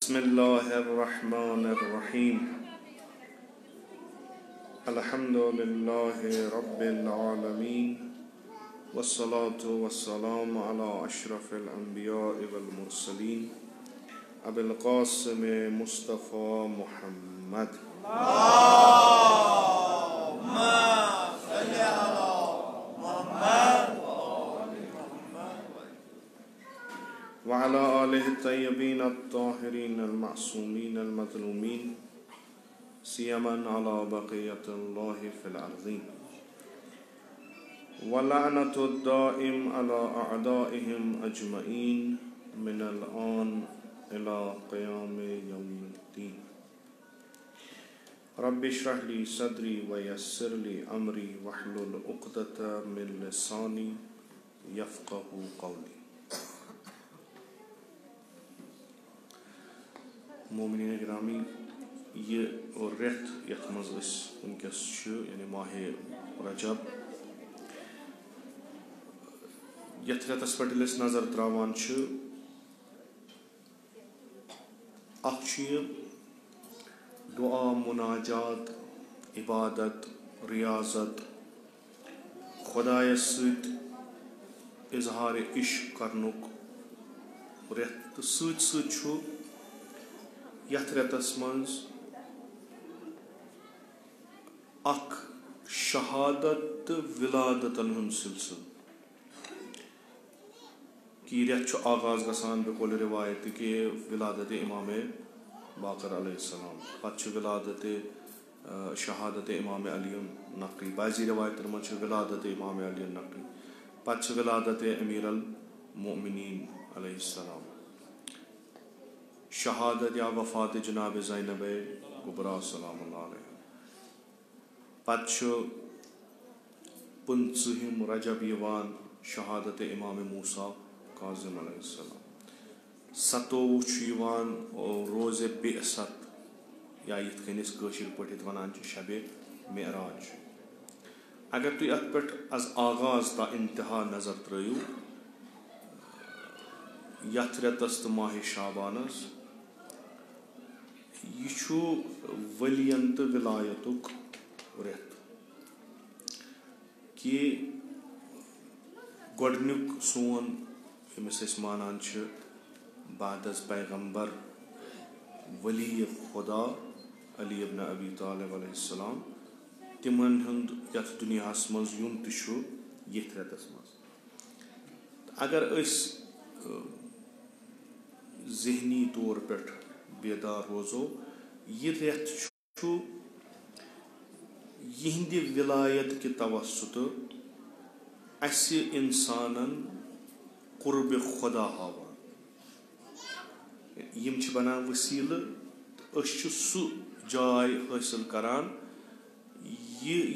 बिस्मिल्लाहिर्रहमानिर्रहीम। अल्हम्दुलिल्लाहि रब्बिल आलमीन वस्सलातु वस्सलामु अला अशरफिल अंबिया'i वल मुरसलीन अबिल क़ासिम मुस्तफ़ा मुहम्मद व अला आलिहि तय्यबीन अत्ताहिरीन अल-मअसूमीन अल-मज़लूमीन सियमन अला बक़ियतिल्लाहि फ़िल अर्ज़ीन व लअनतु दाइम अला अअदाइहिम अजमईन मिनल आन इला क़ियाम यौमिद्दीन। रब्बि इश्रह ली सदरी व यस्सिर ली अमरी वहलुल उक़दतम मिन लिसानी यफ़क़हू क़ौली। मोमिनीन गिरामी, ये रेत यथ मज़ वनकस यानी माहे रजब, यथ रेतस पे नज़र त्रावान दुआ, मुनाजात, इबादत, रियाजत, खुदायस सत इजहार इश्क करनुक रेत, तो सत यथ रेतस मज अख शहादत विलादतन हुंद सिलसिल कि रेत आगाज गसान बेकौल रिवायत कि विलादत इमाम बाकर अलैहिस्सलाम, पत विलादत शहादत इमाम अली नक़ी, बाज़ी रिवायतन मज विलादत इमाम अली नक़ी, पत विलादत अमीर अल मोमिनीन अलैहिस्सलाम, शहादत या वफ़ात जनाब ज़ैनब कुबरा सलामुल्लाह अलैहा, पत 15 रजब यवान शहादत इमाम मूसा काज़िम अलैहिस्सलाम, 27 रोज़ बिअसत या यिथ कन कशिर पठित वनान शबे मेराज। अगर तुम अत पे अज आगाज ता इंतहा नजर त्रयू यथ रेतस तो माह शाबानस, यह वलियन तो विलायतुक रेत कि गोडनुक सोन यमिस मानान बादस पैगंबर वली खुदा अली इब्न अबी तालिब अलैहिस्सलाम, तिमन हुंद यथ दुनियास मज युन तो यथ रेतस मज। अगर ज़हनी तौर पे बेदार रोजो, यह रेत यिहंद विलायत कि तवस्सुत अस्य इंसानन कुर्ब खुदा हावान, यम बनान वसील सु जाय हासिल करान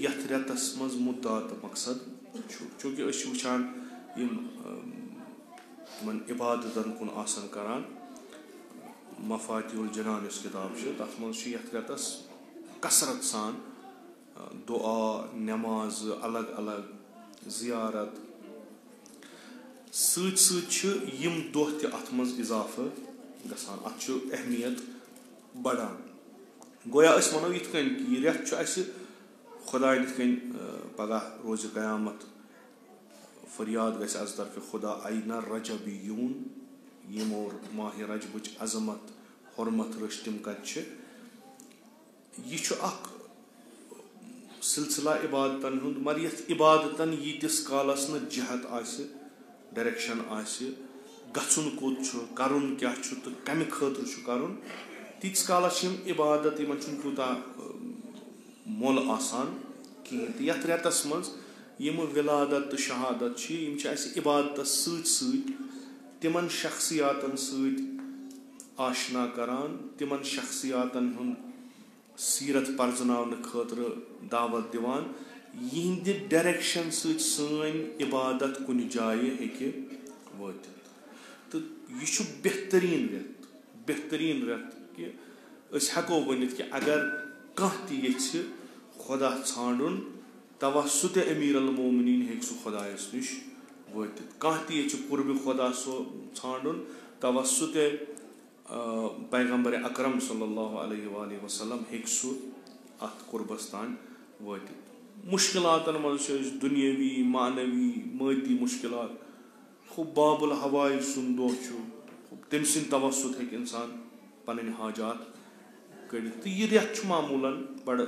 यथ रेतस मज मुद्दा तो मकसद चूँकि वुचान इबादतन कुन आसन करान। मफातिहुल जनान इस किताब तथ मज यथ रेतस कसरत सान दुआ, नमाज, अलग अलग जियारत सम दोह ते अत मज इजाफा गसान, अत अहमियत बढ़ान। गोया वनो यिथ कन कि यह रेत खुदा यिथ कन पगह रोज क़यामत फरियाद गस अज तरफ खुदा आईना रजबियून, यमो माह रजबच अजमत हुरमत रच तिम कत यह सिलसिला इबादतन हुंद, मगर यथ इबादतन यीतिस कालस न जहत आसि, डायरेक्शन आसि, गछुन कोत करुन क्या तो कम खतर करुन, तीस कालस इबादत इन तूता मोल आसान कहें। तो यथ रेतस मज यम विलादत तो शहादत इबादत तिमन शख्सियातन आशना करान, तिमन शख्सियातन हुंद सीरत परजनावन खतर दावत दिवान, यिहंद डायरेक्शन सन इबादत कुन जाय हेके वातित। तो यह बेहतरीन रेत कि हेको वनित कि अगर कह ये खुदा छाड़न तवस्सुत अमीर अल मोमिनीन हेक सु खुदायस निश वातित, कह ये कुर्ब खुदा सो छाड़न तवस्सुत पैगम्बर अकरम सल्लल्लाहु अलैहि वसल्लम हेक सु अत कुर्बस तान वातित मुश्किलातन मज दुनियावी मानवी मादी मुश्किलात खूब बाबुल हवाई सुन दो तम सिंद तवसुत हेक इंसान पन हाजात कड़ तो यह रेत मामूलन बड़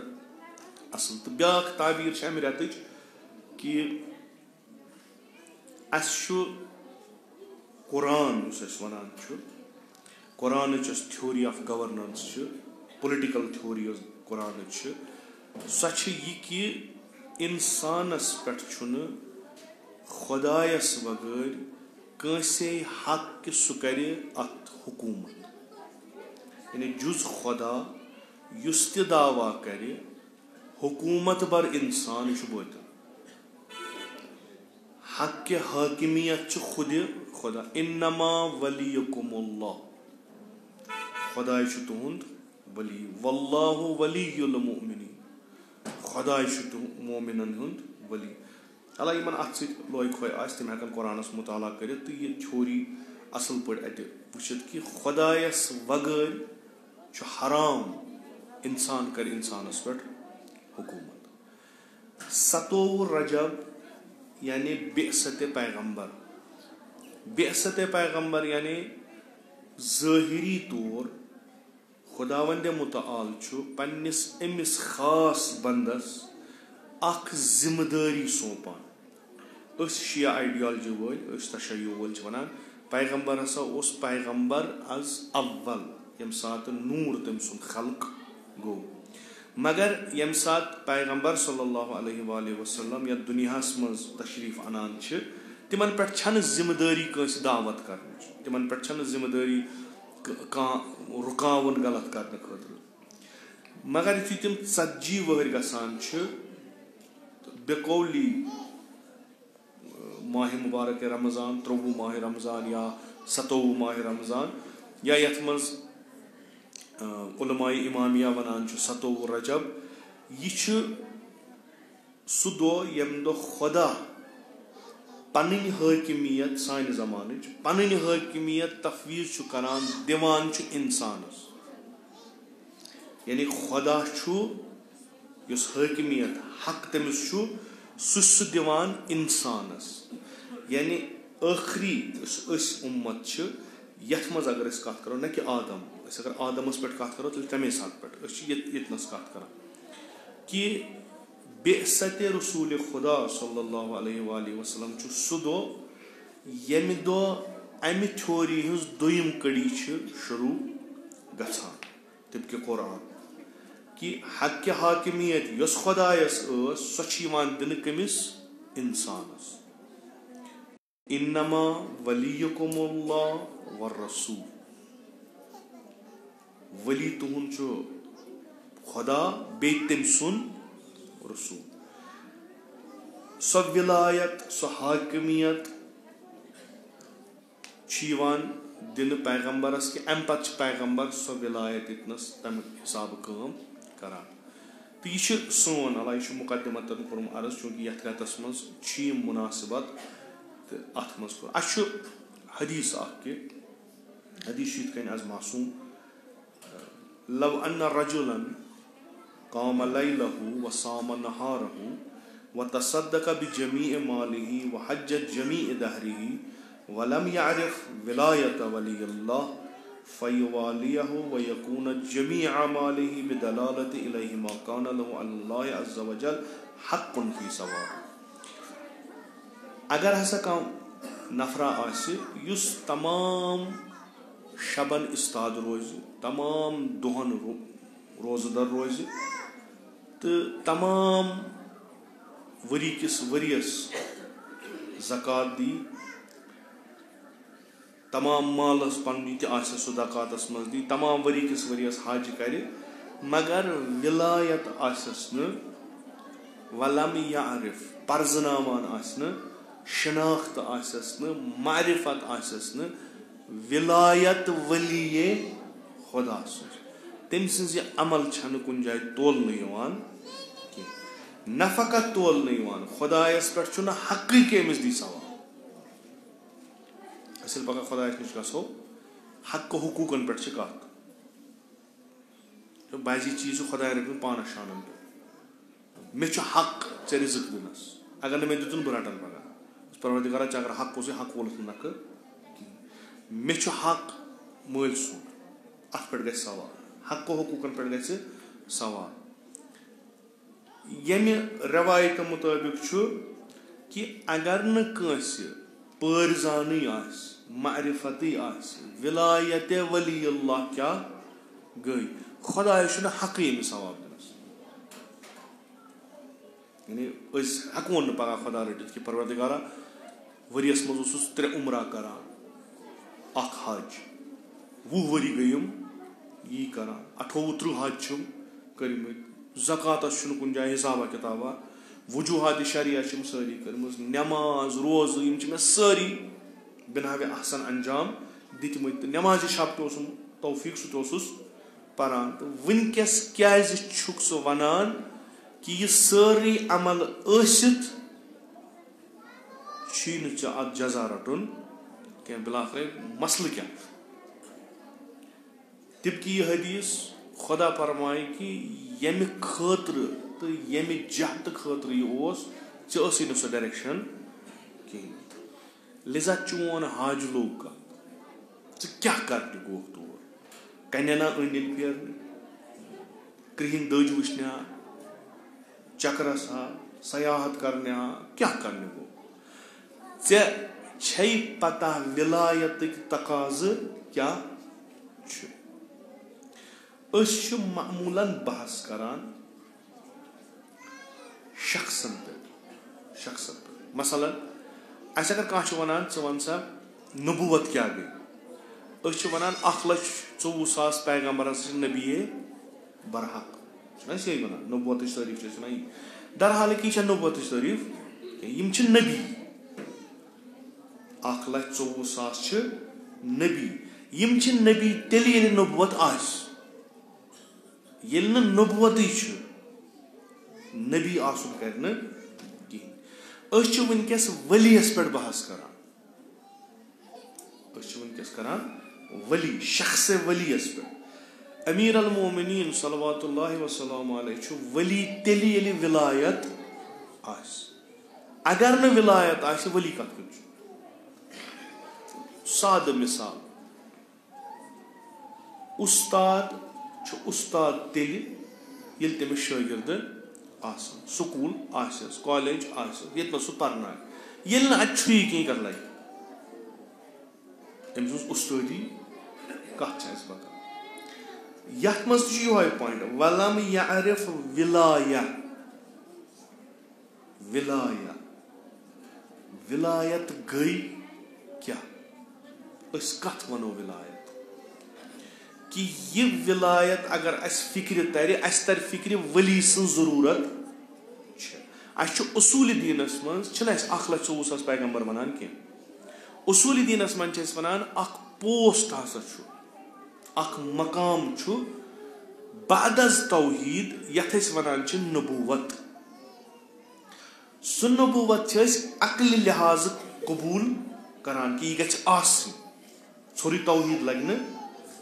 असल तो ब्या ताबीर अमे रेत कि Quran one Quran theory of governance political theory Quran so कि इंसानस पे खुदायस बगैर कंसे हक कि सह कर अत हुकूमत यानी जुज खुदा युस ति दावा कर हुकूमत बर इंसान बोत हक के हाकिमियत खुद खुदा इन्नमा वलियुकुमुल्लाह खुदा तुहद वली वल्लाहु वलियुल मुमिनीन खुदा मोमिनन हुंद वली अल्लाह यमन अत लोय खोय तम हेकन कुरानस मुताला कर तो यह थ्योरी असल पे अत वुचित कि खुदायस वगैर हराम इंसान कर इंसानस पे हुकूमत 27 रजब यानी बेअसत पैगम्बर यानी ज़ाहिरी तौर खुदावंद मुताल पन्निस अमिस खास बंदस अख जिम्मेदारी सौंपान शिया आइडियालजी वल तशय्यो वल वनान पैगम्बर हसा उस पैगम्बर अज अव्वल यम सात नूर तम सुन खल्क गो मगर यम सात पैगम्बर सल्लल्लाहु अलैहि वसल्लम या दुनियास मज तशरीफ अनान तिमन पे जिम्मेदारी कंस दावत कर तिमन पे जिम्मेदारी रुकावन गलत करने खतर मगर यु तम 40 वहर गसान बेकौली माह मुबारक रमज़ान 23 माह रमज़ान या 27 माह रमज़ान या यथ मज उलमाए इमामिया वनान 27 रजब यह सह दो यम दो खुदा पन हाकिमियत सान ज़मान पन हाकिमियत तफवीज़ करान दिवान इंसानस यानी खुदा युस हाकिमियत हक तमिस सह दिवान इंसानस यानी आखरी उम्मत यथ मज अगर कत करो न कि आदम अगर आदमस पे कत करो तो तमे सात पे यतनस कत कर कि बेअसत रसूल खुदा सल्लल्लाहु अलैहि वसल्लम सह दो यम दो अमि थ्योरी हज दोयम कड़ी शुरू गछान तब के कुरान कि हक के हाकिमियत यस खुदायस सो दिन कमिस इंसानस इन्नमा वलियुकुमुल्लाह व रसूल वली तुहुन खुदा बे तम सुन रसूल सो विलायत सो हाकिमियत दिन पैगम्बरस कि अम पे पैगम्बर सो विलायत इतनस तम हिसाब काम करान तो यह सोन अल्लाह यह मुकदमतन कोर्म अर्ज चूँकि यथ रेतस मज मुनासिबत तो अत मज हदीस कि हदीस आज मासूम लव अन्न रजुलन काम लैलहु व साम नहारहु व तसद्दक बिजमीअ मालिही व हज्जत जमीअ दहरिही व लम यअरिफ विलायत वलियल्लाह फयुवालियहु व यकून जमीअ मालिही बिदलालत इलैहि मा कान लहु अल्लाह अज़्ज़ व जल हक़्क़ुन फी सवा अगर हसा कह नफरा युस तमाम शबन इस्ताद रोज तमाम दोहन रोजदर रोज तो तमाम वरी किस वरियस ज़कात दी तमाम मालस पन सह ज़कातस मज दी तमाम वरी किस वरियस हज कर मगर विलायत आसस न वलम यारिफ पर्जनावान आस न शनाख्त आसस न मारिफत आसस न विलायत वली खुदा तम सज अमल कुन जाए तोलन कि नफकत तोलन खुदायस पे हक अमिस दी सवाल असल पका खुदायस नश गो हक हुकूकन पे कत बाजी चीज खुदा रटन पानस शानन पे मे हक ऐ रिजक दिनस अगर मे दुन बह रटन पगह परवरदिगारा अगर हक हक वोलुत नख मे हक मल सुन अत पे ग सवाल हक हुकूकन पे ग सवाल यमि रवायत मुताबिक कि अगर न पर्जानी मारिफत विलायत वली अल्लाह क्या गई खुदा हक यमि सवाब दिनस यानी हको न पगह खुदा रटित कि परवरदिगारा वरियस मज 3 उमरा करान अख हज 20 वरी गयम यी करान 28 हज कर्मित ज़कातस कुन जाए हिसाबा किताबा वजूहात शरिया सारी कर्म नमाज रोज़ मे सारी बिनावे अहसन अंजाम दितमत नमाज शब तौफीक सह पारान तो वनकस क्या सह वनान कि यह सारी अमल अत जजा रटन क्या बिलाखिर मसल क्या तिबकी यह हदीस खुदा फरमाए कि यमि खतर तो यमि जहत खतर यह ची सह डायरेक्शन कहें लिजा चोन हाज लोग कत क्या कर गोह तौर कन्या अंद फेरने कृहिन दज वुचने चक्रस सयाहत करने क्या करने गो ऐ पता विलायत तकाज क्या मामूलन बहस करान शख्सन पे मसलन अगर कह वनान वन सा नबूवत क्या गई वनान 1,24,000 पैगम्बर नबी बरहक यही वनान नबूवत तारीफ यही दरहाल की नबूवत तारीफ नबी 1,24,000 नबी नबी तेल नबूवत ये नबूवत नबी आसन कर वनकस वलियस पे बहस करान वली शख्स वलियस पे अमीर अल मोमिनीन सल्लल्लाहु वसल्लम अलैहि वली तेल विलायत अगर न विलायत वली कत साद मिसाल उस्ताद तेल तमिस शागिर्द स्कूल कॉलेज ये सह पर्न ये अतुई कहीं कर लगे अम्स उस्तादी कत पता ये पॉइंट वलम यारिफ विलाया विलाया विलायत गई क्या कत वनो विलायत कि यह विलायत अगर फिक्र तर फिक्र वली सं जरूरत उसूल दीनस मज 1,24,000 पैगम्बर वनान कह उसूल दीनस मन वनान पोस्ट हसा मकाम बादज तौहीद यथ वनान नबूवत सह नबूवत अक्ल लिहाज कबूल करान कि यह गि ोरी तौहीद लगे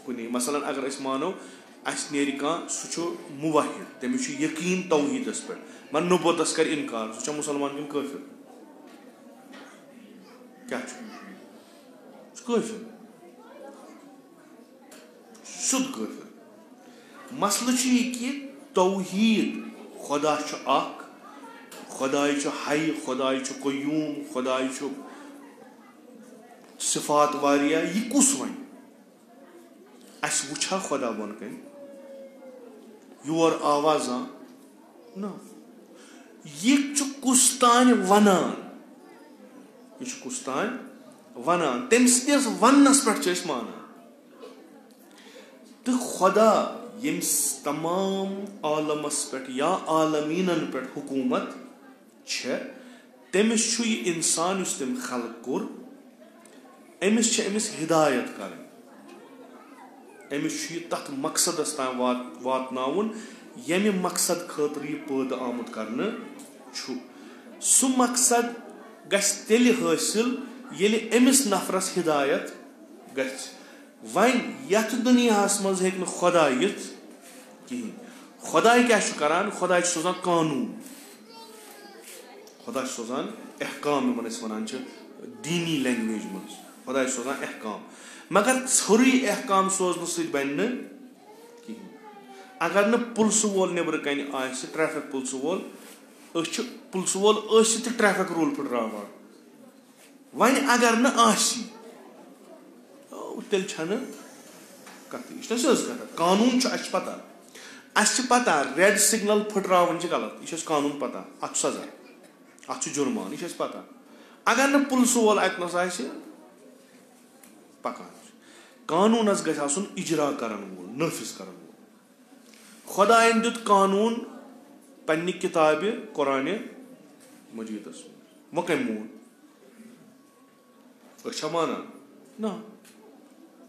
कुने मसलन अगर मानो नेर सह मुवाहिद तमिस यकीन तौहीदस पे मन नबूवतस कर इनकार सह मुसलमान किन काफिर क्या काफिर शुद्ध काफिर मसल यह कि तौहीद खुदा खुदाई हय खुदाई कयूम खुदाई सिफात वारिया यह कुस वन वुछा खुदा बन कन योर आवाज ना यह कुस्तान वनान यह कुस्तान वनान तम सदिस वनस पे माना तो खुदा यम्स तमाम आलमस पे या आलमीनन पे हुकूमत तमिस इंसान तम खल्क कोर अमिस हिदायत कर तथ मकसदस ताम वातनाउन यमि मकसद खतर यह पैदा आमुत करने सह मकसद गल हासिल ये अमिस नफरस हिदायत وۄنۍ یَتھ دُنیاہَس منٛز ہیٚکہِ نہٕ خۄدا یِتھ کِہیٖنۍ. خۄدا کیٛاہ چھُ کران؟ خۄدا چھُ سوزان قانوٗن. خۄدا چھُ سوزان احکام یِمن أسۍ وَنان چھِ دیٖنی لینگویج منٛز. خۄدا چھُ سوزان احکام. مگر ژھوٚرُے احکام سوزنہٕ سۭتۍ بَنہِ نہٕ کِہیٖنۍ. اگر نہٕ پُلسہٕ وول نیٚبرٕ کَنہِ آسہِ, ٹریفِک پُلسہٕ وول, أسۍ چھِ پُلسہٕ وول ٲسِتھ تہِ ٹریفِک روٗل پھٕٹراوان. وۄنۍ اگر نہٕ آسی تیٚلہِ چھنہٕ کَتھٕے. یہِ چھِ نہ سیٚود کَتھ. قانوٗن چھُ, اَسہِ چھِ پَتہ. اَسہِ چھِ پَتہ ریڈ سِگنل پھٕٹراوُن چھِ غلط. یہِ چھُ اَسہِ قانوٗن پَتہ. اَتھ چھُ سزا, اَتھ چھُ جُرمان. یہِ چھُ اَسہِ پَتہ. اگر نہٕ پُلسہٕ وول اَتہِ نَس آسہِ پَکان چھُ. قانوٗنَس گژھِ آسُن اِجرا کرن وول, نٲفِظ کرن وول. خۄدایَن دیُت قانوٗن پنٛنہِ کِتابہِ قرآنہِ مجیٖدس منٛز. وۄنۍ کٔمۍ مون؟ أسۍ چھا مانان؟ نہ.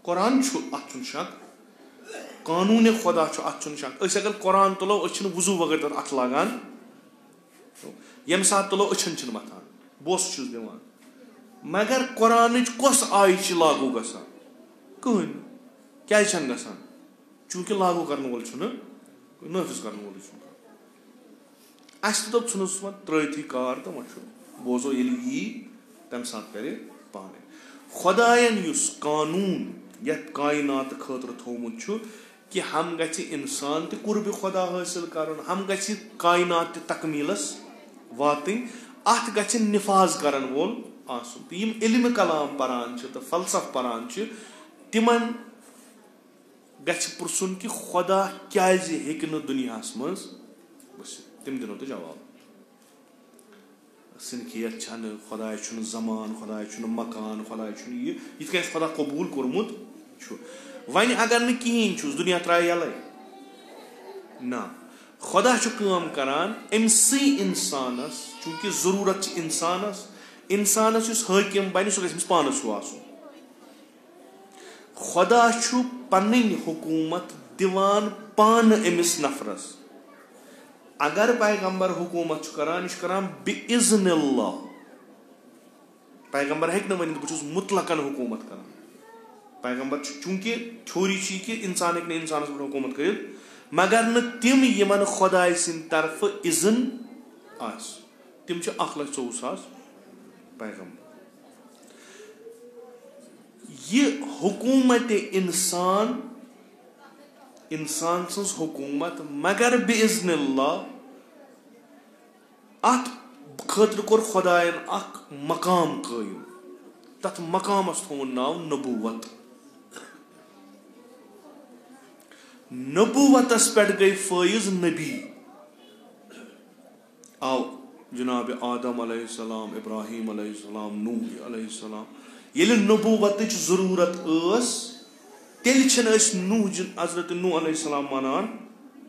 قرآن چھُ, اَتھ چھُنہٕ شک. قانوٗنہِ خۄدا چھُ, اَتھ چھُنہٕ شک. أسۍ اگر قرآن تُلو أسۍ چھِنہٕ وضوٗ بغٲر تَتھ اَتھٕ لاگان. ییٚمہِ ساتہٕ تُلو أچھن چھِنہٕ مَتھان, بوسہٕ چھُس دِوان. مگر قرآنٕچ کۄس آیہِ چھِ لاگوٗ گژھان؟ کٕہٕنۍ. کیازِ چھنہٕ گژھان؟ چوٗنٛکہِ لاگوٗ کرن وول چھُنہٕ, نٲفِظ کرن وولٕے چھُنہٕ. اَسہِ تہِ دوٚپ ژھٕنُس وۄنۍ ترٲوتھٕے کار تہٕ وۄنۍ چھُ بوزو ییٚلہِ یی تَمہِ ساتہٕ کرِ پانے. خۄدایَن یُس قانوٗن یَتھ کاینات خٲطرٕ تھومُت چھُ کہِ ہم گژھِ اِنسان تہِ قُربِ خۄدا حٲصِل کَرُن, ہم گژھِ کاینات تہِ تکمیٖلس واتٕنۍ, اَتھ گژھِ نِفاظ کرن وول آسُن. تہٕ یِم علمِ کلام پران چھِ تہٕ فلسف پران چھِ تِمن گژھِ پرژھُن کہِ خۄدا کیازِ ہیٚکہِ نہٕ دُنیاہس منٛز ؤسِتھ. تِم دِنو تۄہہِ جواب. سِنکھیت چھنہٕ, خۄداے چھُنہٕ زمان, خۄداے چھُنہٕ مکان, خۄداے چھُنہٕ یہِ, یِتھ کٔنۍ اَسہِ خۄدا قبوٗل کوٚرمُت چھُ. وۄنۍ اگر نہٕ کِہینۍ چھُس, دُنیا ترٛایہِ یَلے نہ. خۄدا چھُ کٲم کران أمسٕے اِنسانس, چوٗنٛکہِ ضروٗرت چھِ اِنسانس. اِنسانس یُس حٲکِم بنہِ سُہ گژھِ أمِس پانس ہیوٗ آسُن. خۄدا چھُ پنٕنۍ حکوٗمت دِوان پانہٕ أمِس نفرس. اگر پیغمبر حکوٗمت چھُ کران, یہِ چھُ کران بِاِذنِ اللہ. پیغمبر ہیٚکہِ نہٕ ؤنِتھ بہٕ چھُس مُطلقن حکوٗمت کران. پیغمبر چھُ, چوٗنٛکہِ تھیوری چھِ یہِ کہِ اِنسان ہیٚکہِ نہٕ اِنسانس پٮ۪ٹھ حکوٗمت کٔرِتھ مگر نہٕ تِم یِمن خۄداے سٕنٛدِ طرفہٕ اِذن آسہِ. تِم چھِ 1,24,000 پیغمبر. یہِ حکوٗمتِ اِنسان, اِنسان سٕنٛز حکوٗمت مگر بِاِذنِ اللہ, اَتھ خٲطرٕ کوٚر خۄدایَن اکھ مقام قٲیِم. تَتھ مقامَس تھووُن ناو نبوٗوت. نبوٗوتس پٮ۪ٹھ گٔے فٲیض نبی. آو جِنابِ آدم علیہ السلام, ابراہیٖم علیہ السلام, نوح علیہ السلام. ییٚلہِ نبوٗوتٕچ ضروٗرت ٲس تیٚلہِ چھِنہٕ أسۍ حضرت نوح علیہ السلام مانان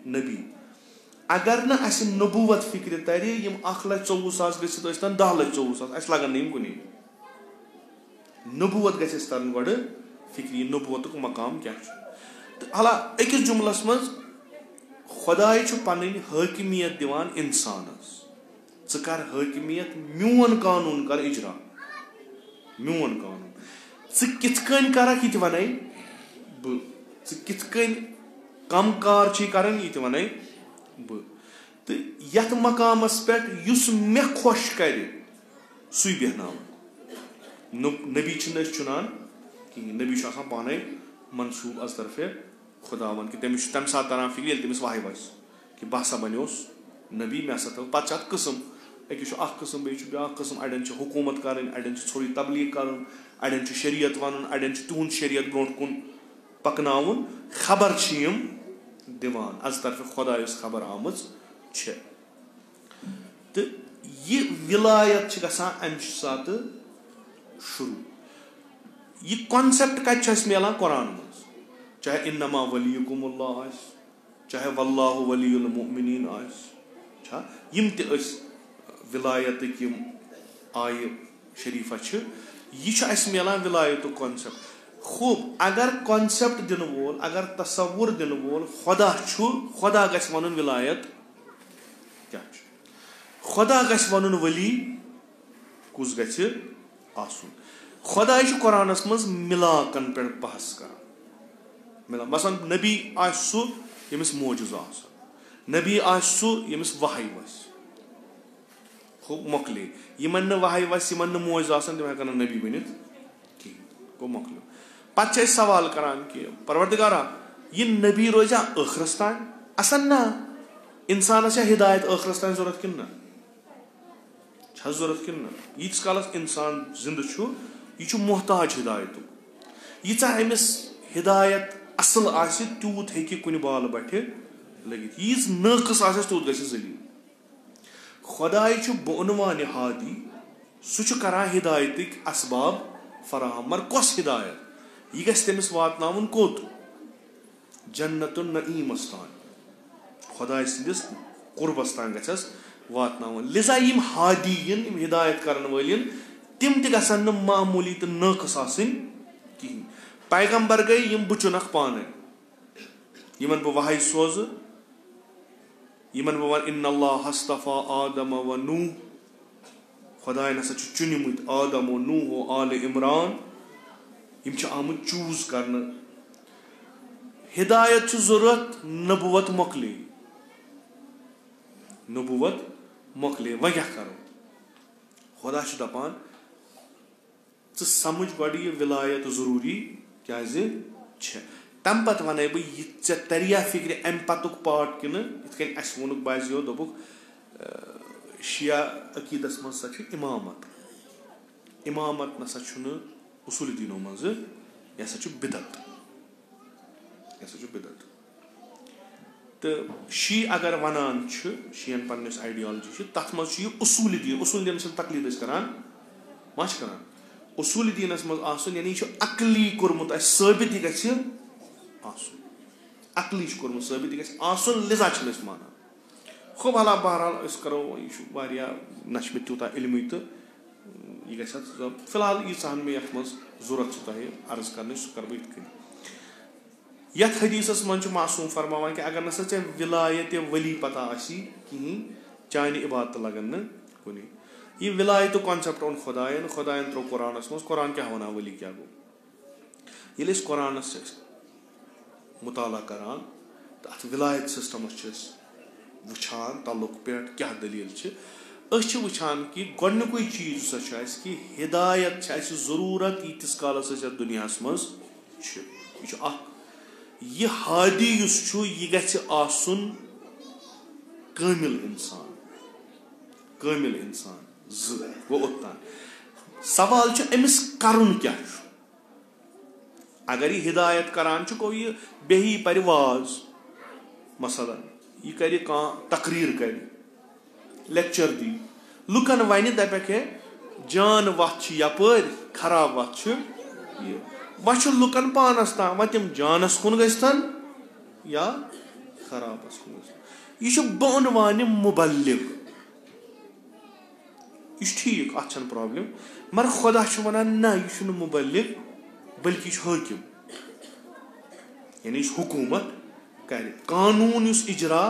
نبی. اگر نہٕ اَسہِ نبوٗوت فِکرِ ترِ, یِم 1,24,000 گٔژھِتھ ٲسۍ تن 10,24,000, اَسہِ لگن نہٕ یِم کُنی. نبوٗوت گژھِ اَسہِ ترُن گۄڈٕ فِکرِ, یہِ نبوٗوتُک مقام کیاہ چھُ. تہٕ حالا أکِس جُملس منٛز خۄداے چھُ پنٕنۍ حٲکِمیت دِوان اِنسانس. ژٕ کر حٲکِمیت, میون قانوٗن کر اِجرا, میون قانوٗن. ژٕ کِتھ کٔنۍ کرکھ یہِ تہِ ونے بہٕ, ژٕ کِتھ کٔنۍ کم کار چھُے کرٕنۍ یہِ تہِ ونے بہٕ. تہٕ یتھ مقامس پٮ۪ٹھ یُس مےٚ خۄش کرِ سُے بیٚہناوان. نبی چھِنہٕ أسۍ چُنان کِہینۍ. نبی چھُ آسان پانے منصوٗب از طرفے خۄداوند کہِ تٔمِس چھُ تَمہِ ساتہٕ تران فِکرِ ییٚلہِ تٔمِس وحی وَسہِ کہِ بہٕ ہسا بنیوس نبی, مےٚ ہسا تھٲو. پتہٕ چھِ اتھ قٕسم, أکِس چھُ اکھ قٕسم, بیٚیہِ چھُ بیاکھ قٕسم. اڑٮ۪ن چھِ حکوٗمت کرٕنۍ, اڑٮ۪ن چھِ ژھوٚرُے تبلیٖغ کرُن, اڑٮ۪ن چھُ شریعت وَنُن, اڑٮ۪ن چھُ تِہُنٛد شریعت برونٛٹھ کُن پکناوُن. خبر چھِ یِم دِوان از طرفہِ خۄدا یۄس خبر آمٕژ چھےٚ. تہٕ یہِ وِلایت چھِ گژھان امہِ ساتہٕ شروٗع. یہِ کانسیپٹ کتہِ چھُ اَسہِ مِلان؟ قرآن منٛز. چاہے اِنما ولیکُم اللہ آسہِ, چاہے واللہ ولی المؤمنین آسہِ, چھا یِم تہِ أسۍ وِلایتٕکۍ یِم آیہِ شریٖفہ چھِ, یہِ چھُ اَسہِ مِلان وِلایتُک کانسیپٹ. خوٗب اگر کانسیپٹ دِنہٕ وول, اگر تصوُر دِنہٕ وول خۄدا چھُ, خۄدا گژھِ وَنُن وِلایت کیاہ چھُ. خۄدا گژھِ وَنُن ؤلی کُس گژھِ آسُن. خۄداے چھُ قرآنس منٛز مِلاکن پٮ۪ٹھ بحث کران. मिलान मसलन नबी आसि सु यमिस मोजूज आसान नबी आसि सु यमिस वहाई वस मोकले यमन न वहाई वस यमन न मोज आसान तम हेकन नबी बनित कहीं गो मोकलो पत्ते सवाल करान कि परवरदिगारा ये नबी रोजा आखिरस तान असन ना इंसान हिदायत आखिरस तान जरूरत किन ना जरूरत किन ना यीस कालस इंसान जिंद यह मोहताज हिदायत यीचा अमिस हिदायत असल आसि तूत हेकि कुन बाल बठे लगित यीस नाकस आसि तूत गछि जलील खुदाय बउनवान हादी सह करान हिदायतिक असबाब फराहम मर कस हिदायत यह गछि तमिस वातनाउन कोत जन्नतुन नईमस तान खुदाय सिंदिस कुर्बस तान गछस वातनाउन लिजा यम हादीन यम हिदायत करन वलिन तिम त गसन न मामूली तो नाकस आसिन कहीं पैगंबर गई यम बुचुनक पाने यमन बह वहाई सोज यमन बह वन इन्नल्लाह हस्तफा आदम व नूह खुदाय नसा चुनिमुत आदम व नूह व आल इमरान यम आमुत चूज करने हिदायत जरूरत नबुवत मोकले वह क्या करो खुदा दपान समझ गो यह विलायत जरूरी क्या तम पत वन बह तरिया फिक्र अम पतुक पार्ट कि अस वोनुक बाजियो दोपुक शिया अकीदस मज इमामत नसा उसूल दीनो मज यह बिदत तो शी अगर वनान शीयन पन्निस आइडियोलॉजी तथ मज उसूल दीन तकलीद करान मा करान उसूल दीनस मज आसन यानी अकली कोरमुत साबित यह गछि आसन अकली कोरमुत साबित यह गछि आसन लिजा छन माना खूब अला बहरहाल करो यह नश मे तूता इल्मी तो यह गि फिलहाल यीहन मे ये जरूरत तह अर्ज कर सह कर बह यथ हदीसस मन मासूम फरमान कि अगर नसा विलायत वली पता कहीं चान इबादत लगन न कुन यह विलायत कॉन्सेप्ट ओन खुदायन त्रो कुरानस मज कुरान क्या वन वली क्या गो ये कुरानस मुताला करान तो अत विलायत सिस्टमस वुचान तलुक पे क्या दलील वुचान कि गोडनुकुई चीज कि हिदायत जरूरत यीतिस कालस दुनिया मज यह हादी यह गछि आसुन कामिल इंसान गो ओत्तान सवाल अमिस करुन क्या अगर यह हिदायत करान गो यह बेही पर वाज मसलन यह कर तकरीर कर लेक्चर दी लुकन वन दपक है जान वत यपर खराब वत वह लुकन पानस ताम वह तम जानस कुन गन या खराबस कुन यह बउनवान मुबल्लिग यह ठीक अत प्रॉब्लम मगर खुदा वनान ना यह मुबल्लिग बल्कि यह हाकिम यानी हुकूमत कर कानून इजरा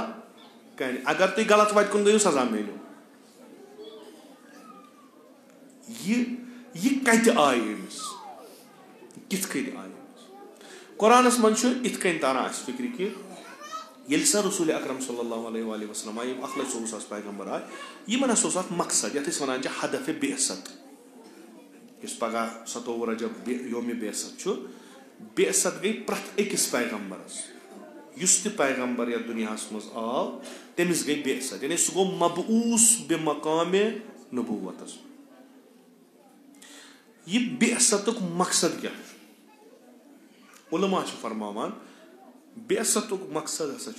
कर अगर तुम गलत वत कुन गो सजा मिलो यह कत आय अमिस कित आय कुरानस मज इत तारा फिक्र कि ये सा रसूल अकरम सल्लल्लाहु अलैहि वसल्लम आय 1,40,000 पैगंबर आय यमन मकसद ये वन हदफ बेअसत पगह 27 रजब योम बेअसत गई प्रथ अकिस पैगंबरस पैगंबर यथ दुनिया मज आव तमिस गई बेअसत यानी सह गो मबऊस बे मकाम नबूवतस यह बेअसतुक मकसद क्या उलमा फरमावान बेअसतुक मकसद हसा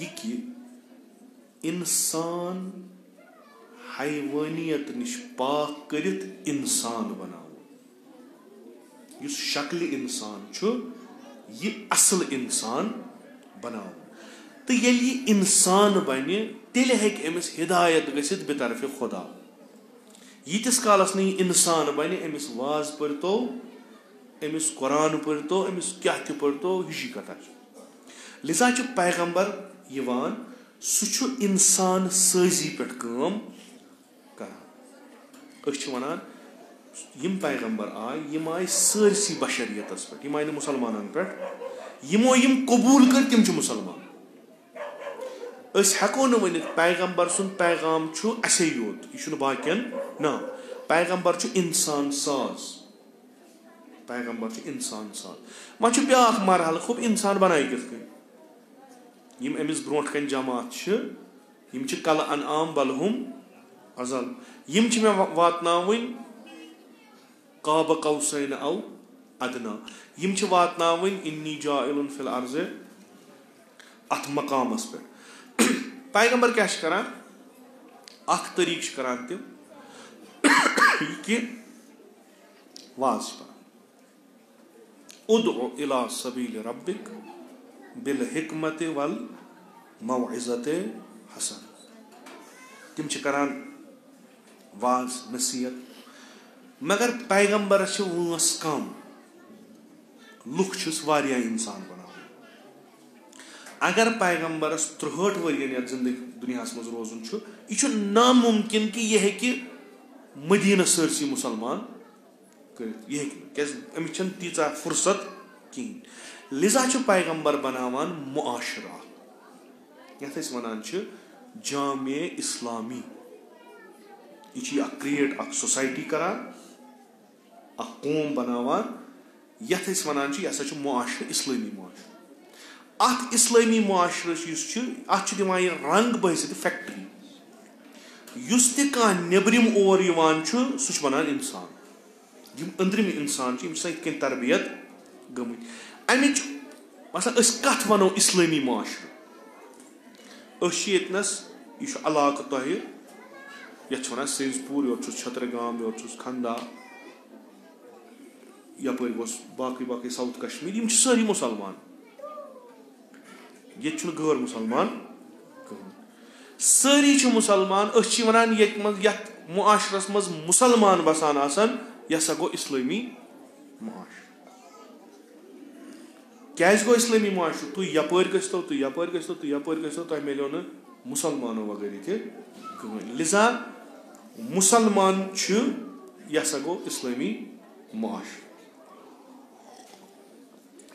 यह कि इंसान हैवानियत निश पाक करित इंसान बनाव शक्ल इंसान यह असल इंसान बनाव तो यह इंसान बन तेल हेक अमिस हिदायत गसित बेतरफ खुदा यीतिस कालस नहीं इंसान बन अमिस वाज पर्तो अमिस कुरान पर्तो अमिस क्या पर्तो हिशी कथा लिजा पैगंबर यवान सह इंसान साजी पे काम करान वनान یِم پیغمبر آے یِم آے سٲرسٕے بشریتس پٮ۪ٹھ یِم آے نہٕ مُسلمانن پٮ۪ٹھ یِمو یِم قبوٗل کٔرۍ تِم چھِ مُسلمان أسۍ ہٮ۪کو نہٕ ؤنِتھ پیغمبر سُنٛد پیغام چھُ اَسے یوت یہِ چھُنہٕ باقین نہ پیغمبر چھُ اِنسان ساز پیغمبر چھُ اِنسان ساز وۄنۍ چھُ بیاکھ مرحلہٕ خوب اِنسان بنایہِ کِتھ کٔنۍ یِم أمِس برونٛٹھ کَنہِ جماعت چھِ یِم چھِ کل انعام بلہم ازل یِم چھِ مےٚ واتناوٕنۍ قاب قوسین او ادنا یِم چھِ واتناوٕنۍ انی جاعلٌ فی الارض اتھ مقامس پٮ۪ٹھ پیغمبر کیاہ چھِ کران اکھ طریٖقہٕ چھِ کران تِم یہِ کہِ واز چھِ پران ادعو الی سبیل ربک بالحکمت والموعظۃ حسنہ تِم چھِ کران واز نصیحت مگر پیغمبرس چھِ وٲنٛس کم لُکھ چھِس واریاہ اِنسان بناوان اگر پیغمبرس 63 ؤرین یتھ زندگی دُنیاہس منٛز روزُن چھُ یہِ چھُ نامُمکِن کہِ یہِ ہیٚکہِ مدیٖنہ سٲرسٕے مُسلمان کٔرِتھ یہِ ہیٚکہِ نہٕ کیازِ أمِس چھنہٕ تیٖژاہ فرصت کِہینۍ لِذا چھُ پیغمبر بناوان معاشرات یتھ أسۍ ونان چھِ جامع اسلامی یہِ چھِ اکھ کریٹ اکھ سوسایٹی کران اکھ قوم بناوان یتھ أسۍ ونان چھِ یہِ ہسا چھُ معاشرٕ اسلٲمی معاشرٕ اتھ اسلٲمی معاشرس یُس چھُ اتھ چھُ دِوان یہِ رنگ بٲسِتھ فیکٹری یُس تہِ کانٛہہ نیبرِم اور یِوان چھُ سُہ چھُ بنان انسان یِم أنٛدرِم انسان چھِ یِم چھِ آسان یِتھ کٔنۍ تربیت گٔمٕتۍ امِچ مثلاً أسۍ کتھ ونو اسلٲمی معاشرٕ أسۍ چھِ ییٚتنس یہِ چھُ علاقہٕ تۄہہِ یتھ چھِ ونان سِنٛز پوٗر یورٕ چھُس چھترگام یورٕ چھُس کھندا یپٲرۍ گوٚژھ باقٕے ساوُتھ کشمیٖر یِم چھِ سٲری مُسلمان ییٚتہِ چھُنہٕ غٲر مُسلمان کٕہٕنۍ سٲری چھِ مُسلمان أسۍ چھِ وَنان ییٚتہِ منٛز یَتھ معاشرس منٛز مُسلمان بسان آسان یہِ ہسا گوٚو اِسلٲمی معاشرٕ کیازِ گوٚو اِسلٲمی معاشرٕ تُہۍ یپٲرۍ گٔژھتو تُہۍ یپٲرۍ گٔژھتو تُہۍ یپٲرۍ گٔژھتو تۄہہِ مِلیو نہٕ مُسلمانو وغٲر ییٚتہِ کٕہٕنۍ لِذا مُسلمان چھُ یہِ ہسا گوٚو اِسلٲمی معاشرٕ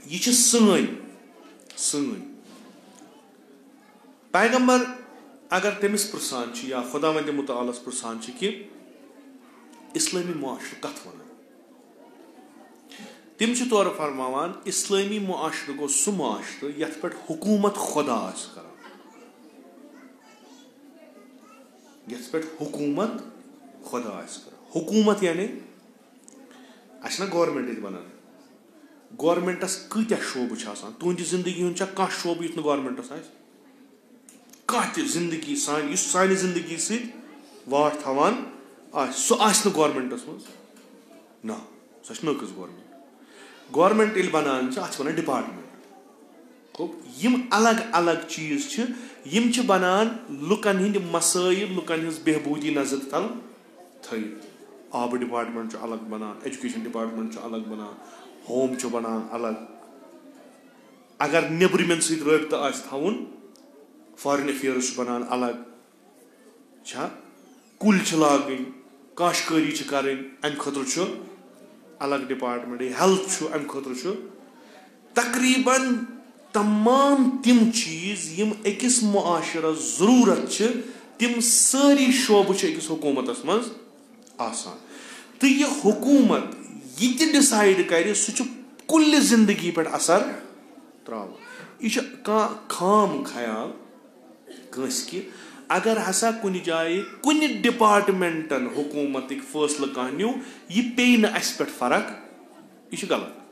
یہِ چھِ سٲنۍ پیغمبر اگر تٔمِس پرژھان چھِ یا خۄداوندِ مُتعالس پرژھان چھِ کہِ اِسلٲمی معاشرٕ کتھ ونان تِم چھِ تورٕ فرماوان اِسلٲمی معاشرٕ گوٚو سُہ معاشرٕ یتھ پٮ۪ٹھ حکوٗمت خۄدا آسہِ کران یتھ پٮ۪ٹھ حکوٗمت خۄدا آسہِ کران حکوٗمت یعنی اسہِ چھنہ گورمینٹ ییٚتہِ بنان گورمینٹس کۭتیاہ شوبہٕ چھِ آسان تُہنٛدِ زندگی ہُنٛد چھا کانٛہہ شوبہٕ یُتھ نہٕ گورمینٹس آسہِ کانٛہہ تہِ زندگی سانہِ یُس سانہِ زندگی سۭتۍ واٹھ تھاوان آسہِ سُہ آسہِ نہٕ گورمینٹس منٛز نہ سۄ چھِ نٔقٕص گورمینٹ ییٚلہِ بنان چھِ اتھ چھِ ونان ڈپارٹمنٹ گوٚو یِم الگ الگ چیٖز چھِ یِم چھِ بنان لُکن ہٕنٛدۍ مسٲیِل لُکن ہٕنٛز بہبوٗدی نظر تل تھٲیِتھ آبہٕ ڈپارٹمنٹ چھُ الگ بنان ایجوکیشن ڈپارٹمنٹ چھُ الگ بنان ہوم چھُ بنان الگ اگر نیبرِمٮ۪ن سۭتۍ رٲبطہٕ آسہِ تھاوُن فارِن ایفیٲرٕس چھُ بنان الگ چھا کُلۍ چھِ لاگٕنۍ کاشتکٲری چھِ کرٕنۍ امہِ خٲطرٕ چھُ الگ ڈپارٹمنٹ ہیلتھ چھُ امہِ خٲطرٕ چھُ تقریٖبن تمام تِم چیٖز یِم أکِس معاشرس ضروٗرت چھِ تِم سٲری شوبہٕ چھِ أکِس حکوٗمتس منٛز آسان تہٕ یہِ حکوٗمت یہِ تہِ ڈِسایڈ کرِ سُہ چھُ کُلہِ زندگی پٮ۪ٹھ اثر تراوان یہِ چھُ کانٛہہ خام خیال کٲنٛسہِ کہِ اگر ہسا کُنہِ جایہِ کُنہِ ڈپارٹمنٹن حکوٗمتٕکۍ فٲصلہٕ کانٛہہ نیوٗ یہِ پیٚیہِ نہٕ اَسہِ پٮ۪ٹھ فرق یہِ چھُ غلط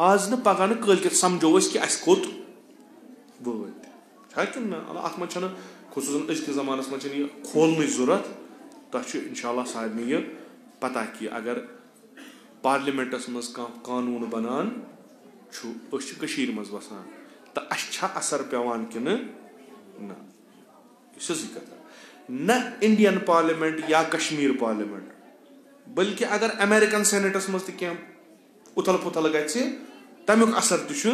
آز نہٕ پگہہ نہٕ کٲلکٮ۪تھ سمجھو أسۍ کہِ اَسہِ کوٚت وٲتۍ چھا کِنہٕ نہ اَتھ منٛز چھنہٕ خصوٗصن أزکِس زمانس منٛز چھنہٕ یہِ کھولنٕچ ضوٚرتھ تۄہہِ چھُ انشاء اللہ سارنٕے یہِ پتہ کہِ اگر پارلِمینٹس منٛز کانٛہہ قانوٗن بنان چھُ أسۍ چھِ کٔشیٖر منٛز بسان تہٕ اَسہِ چھا اثر پیوان کِنہٕ نہ یہِ چھِ سیٚزٕے کتھ نہ انڈین پارلِمینٹ یا کشمیٖر پارلِمینٹ بٔلکہِ اگر امیرِکن سینیٹس منٛز تہِ کینٛہہ اُتھل پُتھل گژھِ تمیُک اثر تہِ چھُ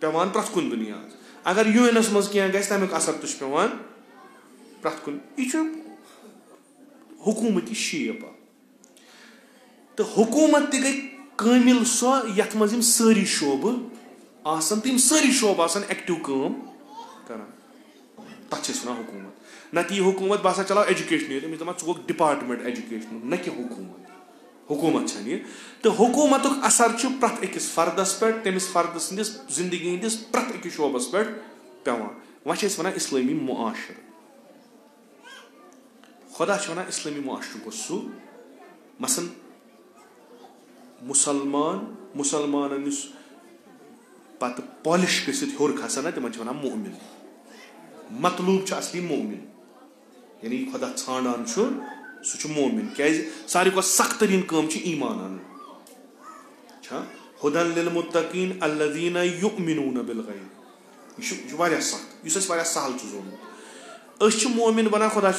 پیوان پرٛٮ۪تھ کُنہِ دُنیاہس اگر یوٗ اینس منٛز کینٛہہ گژھِ تمیُک اثر تہِ چھُ پیوان پرٛٮ۪تھ کُنہِ یہِ چھُ हुकूमती शेप तो हुकूमत गई कामिल सो यथ मज सारी शोब आसन तम सारी शोब आसन एक्टिव काम करान तथ वन हुकूमत नत यह हुकूमत बह चलाओ एजुकेशन तमिस दपान ोक डिपार्टमेंट एजुकेशन न कि हुकूमत छन तो हुकूमत असर प्रत अकिस फर्दस पे तमिस फर्द सदिस जिंदगी हंदिस प्रत अकिस शोबस पे पेवान वह वन इस्लामी मुआशर खुदा वन इस्लामी मुआशर गो सू मसन मुसलमान पत पॉलिश गसित होर खसान तिमन वन मोमिन मतलूब असली मोमिन यानी खुदा ान सह मोमिन क्या सारे को सख्त तरीन काम ईमान अन हुदन लिल मुत्तकीन अल्लज़ीना युमिनून बिल गैब यह सख्त इस सहल जोमुत मोमिन बना खुदा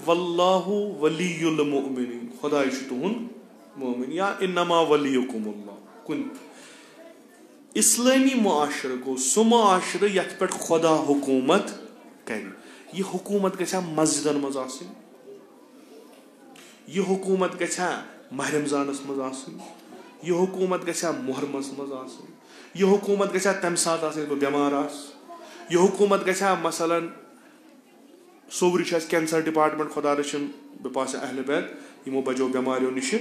वल्लाहु वलियुल मुमिनीन खुदा तुहुंद मोमिन या इन्नमा वलियुकुमुल्लाह कुन इस्लामी मुआशर गो सह मुआशर यथ पे खुदा हुकूमत कर यह हुकूमत गया मस्जिदन मज आसिन यह हुकूमत गया माह रमजानस मज आसिन यह हुकूमत गया मुहर्रमस मज आसिन यह हुकूमत गया तम सात बह बेमार आस यह हुकूमत गया मसलन सोवरी कैंसर डिपार्टमेंट खुदा रचिन बह पास अहल बैत यमो बजो बेमारियों निश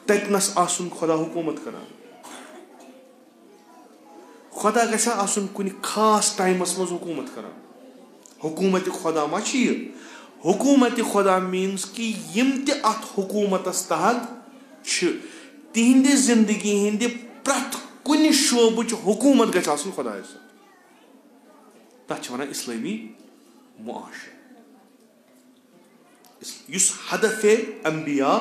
ततनस आसुन खुदा हुकूमत करान खुदा गया आसुन कुन खास टाइमस मज हुकूमत करान हुकूमत खुदा मा हुकूमत खुदा मीन्स कि यम ते अत हुकूमतस तहत तिहंदि जिंदगी हंदि प्रत कुन शोबच हुकूमत गछ आसुन खुदा तथ वन इस्लामी मुआशर युस हदफे अंबिया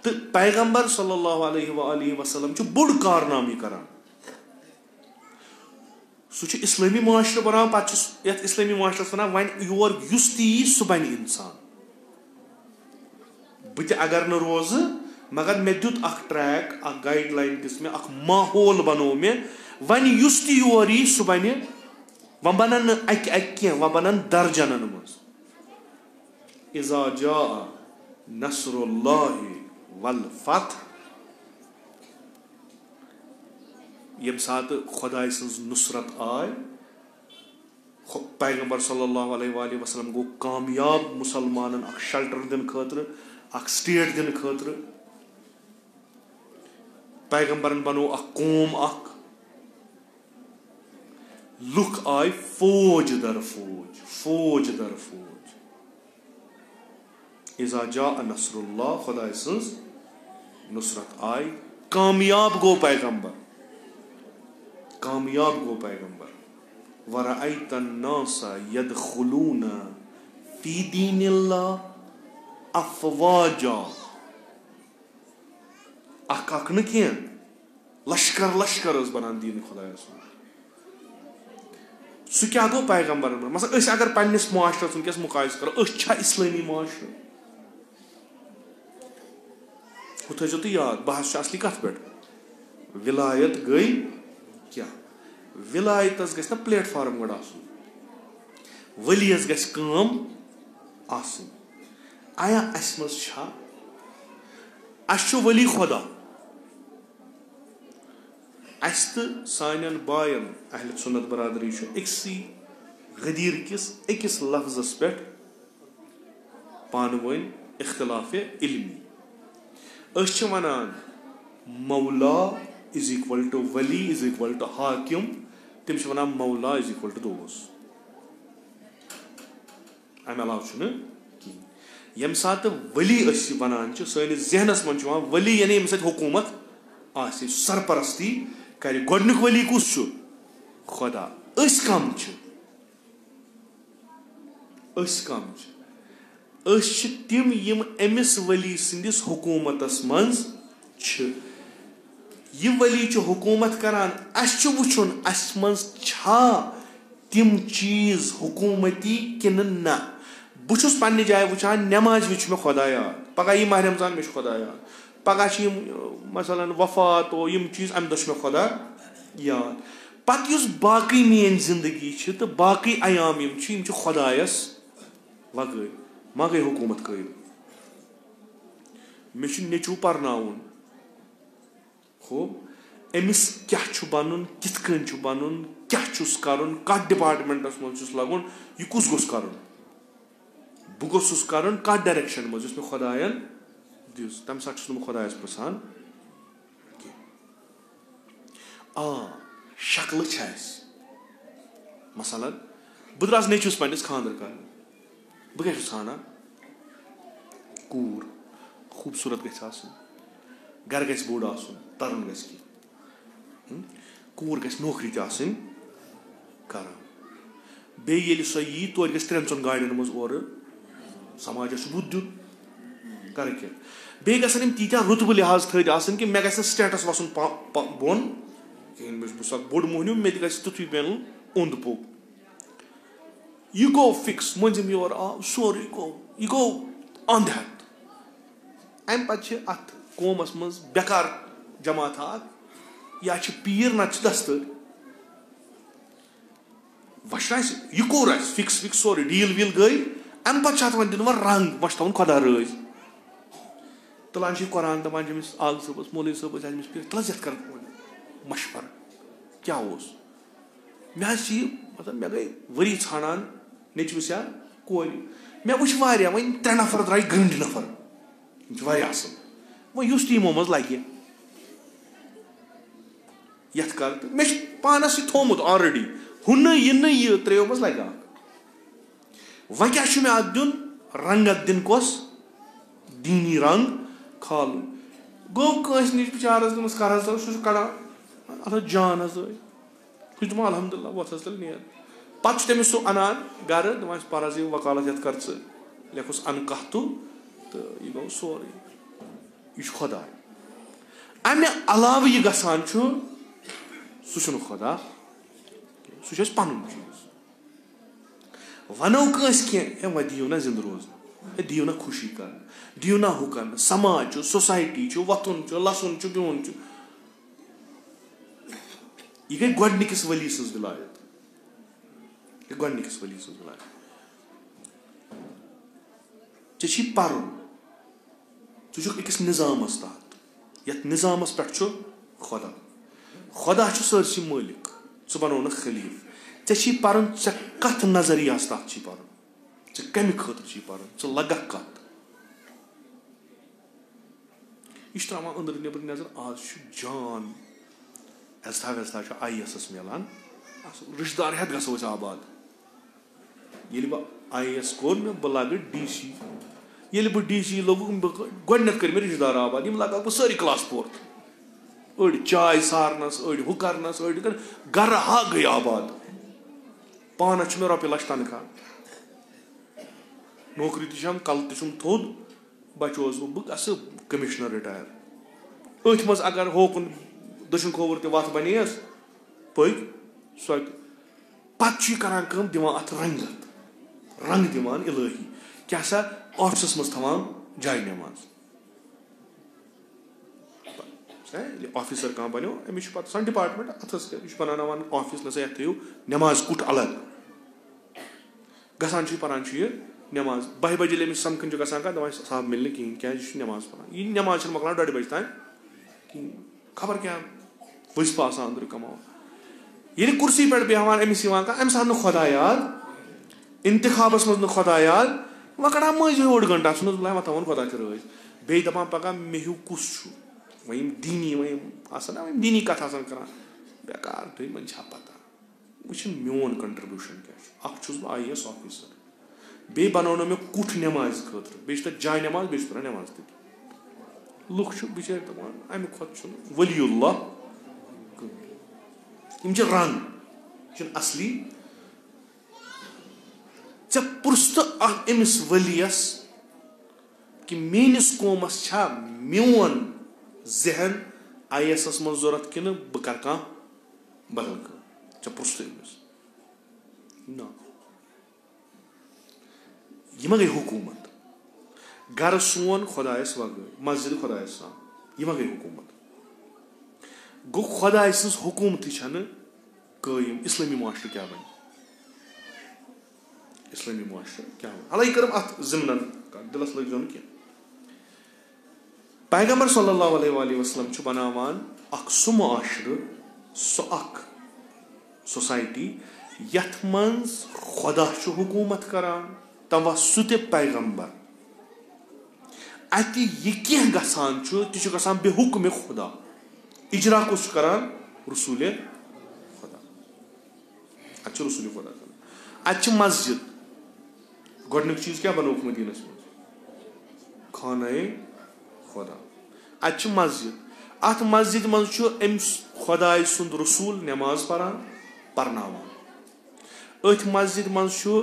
तो पैगंबर सल्लल्लाहु अलैहि वसल्लम बोड़ कारनामी करान सह इस्लामी मुआशर बनान पे इस्लामी मुआशरस वन वन योर युस ती सह बन इंसान बह अगर न रोज मगर मे दुत ट्रैक गाइडलाइन दिस मे माहौल बनो मे वन युस ती योर यी सह बन वह बनन अक वह बनन दर्जनन मज इज़ा जा नस्रुल्लाहि वल फतह यम सात खुदाई सज नुसरत आय पैगंबर सल्लल्लाहु अलैहि वसल्लम गो कामयाब मुसलमानन शेल्टर दिन खतर स्टेट दिन खतर पैगंबरन बनो कौम लुक आय फौज दर फौज दर फौज इज़ा जा नस्रुल्लाह खुदा सज नुसरत आय कामयाब गो पैगंबर वरअयतन नासा यदखुलूना फी दीनिल्लाह अफवाजा अक न लश्कर बनान दीन खुदा सह क्या गो पैगंबर मसल अगर पन्निस मुआशरस वनकस मुकायस करो इस्लामी मुआशर हु थो तो याद बहस असली कथ पे विलायत गई क्या विलायतस गस ना प्लेटफार्म गड आसुन वलियस गस काम आसुन आया अस मज अस वली खुदा अस तो सानन बायन अहल सुन्नत बरादरी अक्सी गदीर किस अकिस लफ्जस पे पान वन इख्तिलाफ इल्मी अस वनान मौला इज इक्वल टू वली इज इक्वल टू हाकिम तम वनान मौला इज इक्वल टू दोस्त अम अलाव यम सात वली वनान सैनिस जहनस मन वली यानी यम हुकूमत आसि सरपरस्ती कर गोडनुक वली कुस खुदा कम तिम यम अमिस वली सिंदिस हुकूमतस मंज यह वली हुकूमत करान अस वुचुन अस मज तिम चीज हुकूमती किन न बहुत पन्ने जाए वुचान नमाज विच मे खुदा याद पगह यह माह रमजान मे खुदा याद पगह मसलन वफात हो यम चीज अम दह मे खुदा याद पत बाकी मेन जिंदगी तो बाकी अयाम यम खुदायस वगैर मा गई हुकूमत कायम मे नेचू परनाउन हो अमिस क्या बनन कित कन बनन क्या करन कत डिपार्टमेंटस मज लगुन यह कुस गोस करन बह गोसुस करन कत डायरेक्शन मज मे खुदायन दिस तम साथ मैं खुदायस पसान शक्ल मसलन बह द्रास नेचुस पन्निस खानदर कर बह क्या ाना कूर खूबसूरत गर गस बोड़ आसन तरन गस की कूर गस नौकरी तन करान बेये सो यी तोर गस 3 गाड़ियों मज और समाजस बुत दुत कर क्या बे गसन तीत्या रुतब लिहाज थद आसन कि मे गस स्टेटस वसन बोन कहीं बह बोड़ मोहनिम मे गस तुथु पेन ओंद पोक यह गो फिक्स मंजिम योर आव सोरे गो यह गो अंध अम पे अत कौमस मज बेकार जमात या पीर नत दस्तर वशन यह कोर फिक्स विक्स सोरे डील वील गई अम पे अत दिन रंग वह तवन खुदा रज तुलान कुरान दपान आग सबस मौलवी सबस अमिस पीर तल ये कर मशवर क्या मे मतलब मे गई वरी ानान नेचुस या कोर मे वुच वन 3 नफर द्राय गंड नफर असल वो टीमों मज लगे ये कर मे पानस थोमुत ऑलरेडी हुन यह त्रो मज लगे वह क्या मे अत दिन रंगत दिन कस दीनी रंग खाल गो कंस नश बिचारस दस कर सह कड़ान अत जान सह दम अलहमदुल्ला वो तेल नीर पे तमिस सह अनान गर दपान पर वकालत ये कर लेखुस अन कहतु तो यह गो सोरे यह खुदा अमे अलाव यह गसान सह खुदा सह पन चीज वनो कह वह दियो ना जिंद रोजन दियो ना खुशी कर दियो ना हु कर समाज सोसाइटी वथुन लसन बिहुन यह गई गोडनिकिस वली सज विलायत गोडनिकिस वली सज विलायत चे पर्न अकिस निजामस तहत यथ निजामस पे खुदा खुदा सरसी मालिक च बनो खलीफ चे पर्न चे कथ नजरियास तहत पर्न चे कम खतर पर्न च लगक कत यह त्रा अंदर नबर नजर आज जान एजथा वेजथा IAS मिलान रिश्तेदार हेत गो आबाद ये बह IAS कोर मे बह लग DC ये बह DC लोग गोडनथ कर रिश्तेदार आबाद लगा बह सारी क्लास 4th अड़ चाय सारनस अड़ हु करनस अड़ गर हा गई आबाद पानस मे ₹1 लाख तनख्वाह नौकरी तम कल तुम थोद बचोस बह गस कमिश्नर रिटायर अथ मज अगर होकुन दक्षिण खोवर ते वत बनेस पक सो पे करान दिवान अत रंग दिवान इलाही क्या सा ऑफिस मज थवान जाय नमाज ऑफिसर कह बनो अमिस पे डिपार्टमेंट अथस बनान ऑफिस नसा ये नमाज कुट अलग गसान पान नमाज 12 बजे अमिस समखन गसान दपान साहब मिलने कहें क्या नमाज पान यह नमाज मकलान 2:30 बजे तान खबर क्या वजीफ आसान अंदर कमाओ ये कुर्सी पे बेहान अमिस अम सा खुदा याद इंतखाबस मज खुदा याद वह कड़ा मज 1 घंटा बुलान वह तवन खुदा रज बे दपान पगह मे हूँ कुस वह दीनी वह दीनी कथ कर बेकार तुम मन पता वह मोन कंट्रीब्यूशन क्या बह IAS ऑफिसर बे बनो मे कुठ नमाज खतर बे जाय नमाज बे नमाज तक लुक बिचार दपान अमे खुद वलीउल्लाह रंग असली चे पुरस्त अमिस वलियस कि मेनिस कौमस छा मोन जहन IAS मज जरूरत कि बह कर बदल चे पुरस्त अमिस ना यह मा गई हुकूमत गर सोन खुदायस वगैर मस्जिद खुदायस साम यह मा गई हुकूमत गो खुदाय सज हुकूमत कायम इस्लामी माशर क्या बन इस्लामी माशर क्या बन हालांकि करम अत जिमन दिलस लग कह पैगम्बर सल्लल्लाहु अलैहि वसल्लम छ बनावान अख सु मुआशर सु अख सोसाइटी यथ मंज खुदा छ हुकूमत करान तवसुत पैगम्बर अति ये कह गसान छ ति छ गसान बेहुक्म खुदा इजरा कुछ करान रसूल खुदा अच्छा रसूल खुदा अच्छा मस्जिद गोडनिक चीज क्या बनोक मदीनस में खाने खुदा अच्छा मस्जिद अत मस्जिद मज छु एम खुदाय सुंद रसूल नमाज परान परनावान अथ मस्जिद मज छु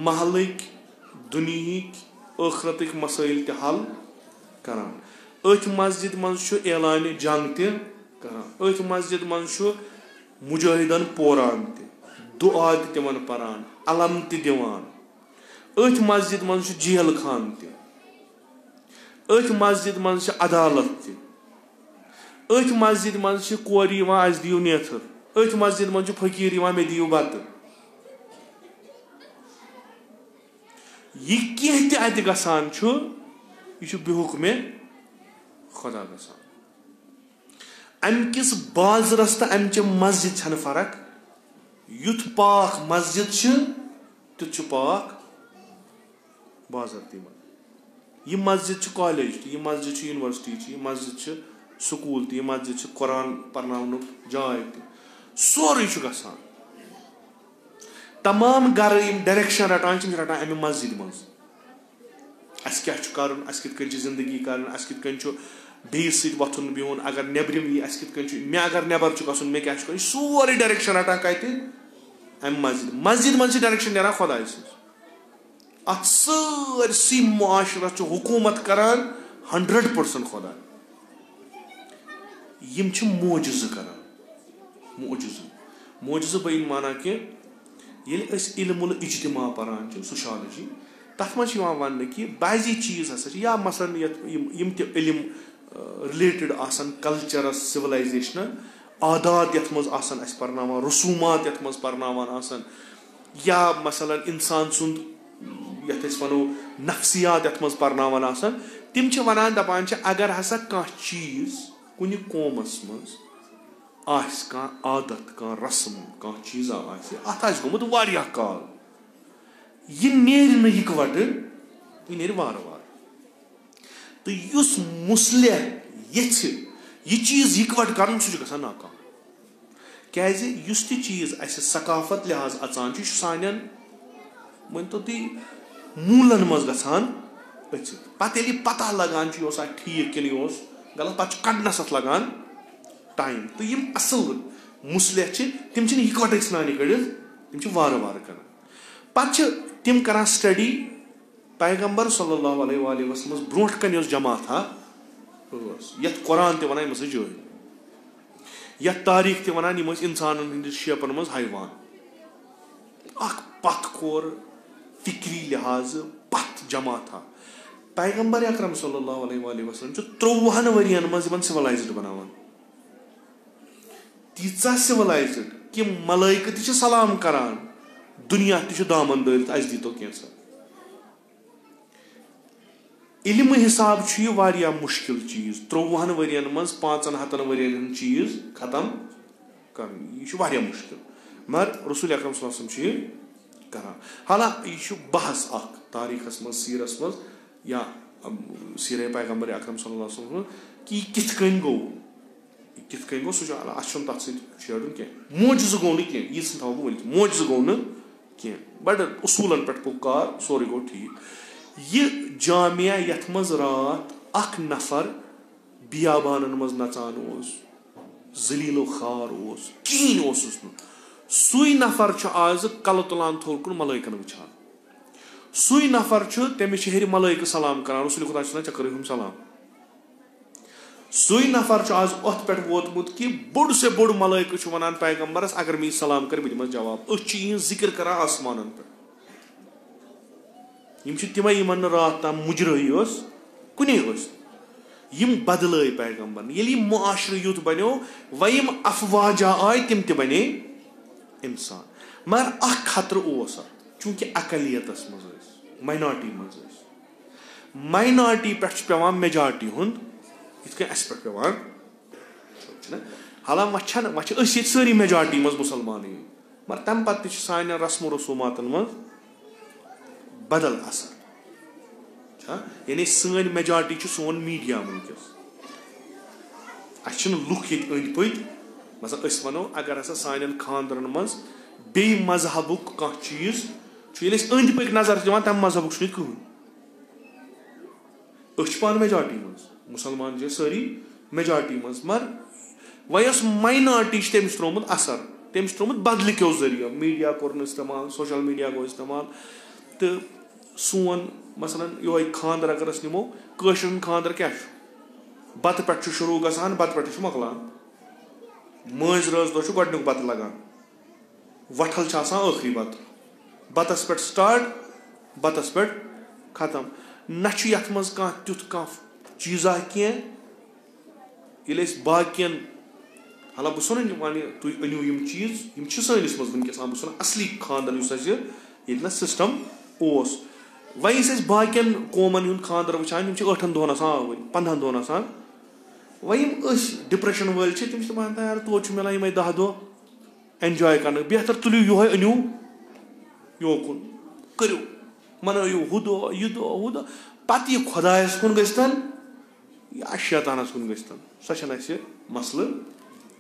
महलिक दुनियिक आखिरतिक मसाइल ते हल करान अथ मस्जिद मज छु ऐलान जंग ते करान अथ मस्जिद मज छु मुजाहिदन पोरान ते दुआ ते तिमन परान अलम ते दिवान अथ मस्जिद मज छु जेल खान ते अथ मस्जिद मज छु अदालत ते अथ मस्जिद मज छु कोर यिवान अस दियो नेथर अथ मस्जिद मज छु फकीर यिवान मे दियो बत यह कह ते अत गसान छु यह छु बेहुक्म खुदा गसान अमकिस बाजरस तो अमचे मस्जिद छन फर्क युथ पाक मस्जिद तुत पाक बाजर ती यह मस्जिद कॉलेज यह मस्जिद यूनिवर्सिटी यह मस्जिद स्कूल यह मस्जिद कुरान पर्न जाय सोरे गसान तमाम गर डायरेक्शन रटान रटान अमे मस्जिद मज अस क्या कर कित जिंदगी कर कित बेस वथुन बिहुन अगर नेबरिम यी मे अगर नेबर गसन मे क्या सोरे डायरेक्शन रटान कत अमे मस्जिद मस्जिद मज डायरेक्शन नेरान खुदाय अत सरसी मुआशरत हुकूमत करान 100% खुदा यम मोजज़ करान मोजज़ बह माना कि इल्मुल इज्तिमा परान सोशियोलॉजी तथ मज वन कि बाजी चीज हसा या मसलन यम ते इल्म रिलेटेड आसन कल्चरस सिविलाइजेशन आदात यथ मज आसन अस परनावान रसूमात यथ मज परनावान आसन या मसलन इंसान सुंद यथ अस वनो नफ्सियात यथ मज परनावान आसन तिम छ वनान दपान छ अगर हसा कह चीज कुनि कौमस मज आस कह आदत कह रस्म कह चीजा अत गोमुत वारिया काल यह नेर न इकवट यह नेर वार वार तो युस मुसलिह यह चीज इकवट कर सह गसान नाकाम क्याज युस ति चीज अस सकाफत लिहाज अचान सानन वन तो ती मूलन मज गसान अचित पत पता लगान यह ठीक कि यह गलत पत कड़नस अत लगान टाइम तो यम असल मुसलिह तिम इकवट सान कड़ित तिम वार वार कर पे तिम करान स्टडी पैगम्बर सल्लल्लाहु अलैहि वसल्लम ब्रोट कन जमात यथ कुरान ते वनान जाय यथ तारीख ते वनान इंसान हंदिस शेपन मज हैवान पथ कोर फिक्री लिहाज पथ जमात पैगम्बर अकरम सल्लल्लाहु अलैहि वसल्लम 53 वरियन मज सिविलाइज्ड बनावान तीचा सिविलाइज्ड कि मलाइक ति सलाम करान दुनिया ति दामन दरित अस दीतो कैसा इल्म हिसाब यह मुश्किल चीज 53 वरियन मज 500 वरियन चीज खत्म कर यह मुश्किल मगर रसूल अकरम सल्लल्लाहु अलैहि वसल्लम करान हाला यह बहस तारीखस मज सीरस मज या सीर पैगम्बर अकरम सल्लल्लाहु अलैहि वसल्लम कि कित कन गो सह अत तथ सेड़न कह मोजज़ गो न यह थो बह वन मोजज़ गो न कह बड़ उसूलन पे पुकार सोरे गो ठीक यह जामिया यथ मज रात अख नफर बियाबान मज नचान जलीलो खार कहीं सुई नफर आज कल तुलान थोर कुन मलाइकन वुचान सुई नफर तमिस हेर मलाइक सलाम करान रसूल खुदा चे कर सलाम सुई नफर आज अत पे वोतमुत कि बोड़ से बोड़ मलाइक वनान पैगम्बरस अगर मे सलाम कर बह जवाब अह जिक्र कर आसमान पे तमें यमन रात ताम मुजरही कुने यम बदल पैगम्बर ये मुआशर युथ बनो वम अफवाजा आय तिम ते बने इंसान मगर अख खतर चूंकि अकलियतस मज माइनॉरिटी मज माइनॉरिटी पे मेजॉरिटी हुंद इत पे पेवान हालां वह सारी मेजॉरिटी मज मुसलमान मगर तम पत्त सान रस्म रसूमातन मज बदल असर यानी सन मेजॉरिटी सोन मीडिया वनकस लुक ये अंद पत मसल वनो अगर हसा सान खानदरन मज बे मजहबुक कह चीज अंद पक नजर दिवान तम मजहबुक कहूँ पान मेजॉरिटी मज मुसलमान सारी मेजॉरिटी मज मगर वह माइनॉरिटी तमिस त्रोमुत असर तमिस त्रोमुत बदल क्यों जरिया मीडिया कोर इस्तेमाल सोशल मीडिया गो इस्तेमाल तो सोन मसलन ये खानदर अगर निमो कशर खानदर क्या बत पे शुरू गसान बत पे मकलान मज रज दो गोडनुक बत लगान वठल आखिरी बतस पे स्टार्ट बतस पे खत्म न यथ मज तुथ चीज़ा कह बाकियन हाला बह सो तुम अनिव यम चीज सैनिस मज वनकस बह सो असली खानदर ये सिस्टम ओस वह बाकियन कौमन हूं खानदर वचान 8 दोहन आवर 15 दोहन आसान वह डिप्रेशन वल तमिस दपान यार तो मिलान ये 10 दह एंजॉय कर बेहतर तुलु ये अनु योकुन करू मनयू हु दह यह दह हु दह पत यह खुदायस कुन गन या शैतानस कुन गन सह मसल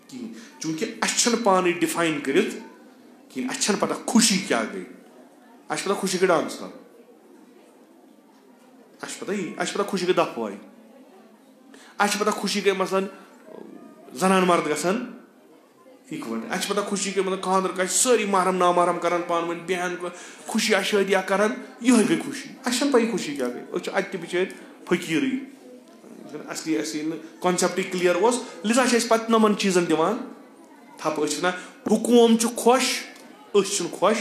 कहें चूंकि अच्छन पान डिफाइन कर कहें पता खुशी क्या गई पता खुशी गई डांस कर पता खुशी गई दफवाई पता खुशी गई मसलन जनान मर्द गसन इकवट पता खुशी गई मतलब खानदर कर सारी महरम नामहरम कर पान वन बहन खुशिया शादिया कर यह गई खुशी पे खुशी क्या गई अत बिचार फकीर असली असली कॉन्सेप्ट क्लियर लिजा पे नमन चीजन दिवान थप ना हुकूम खुश खुश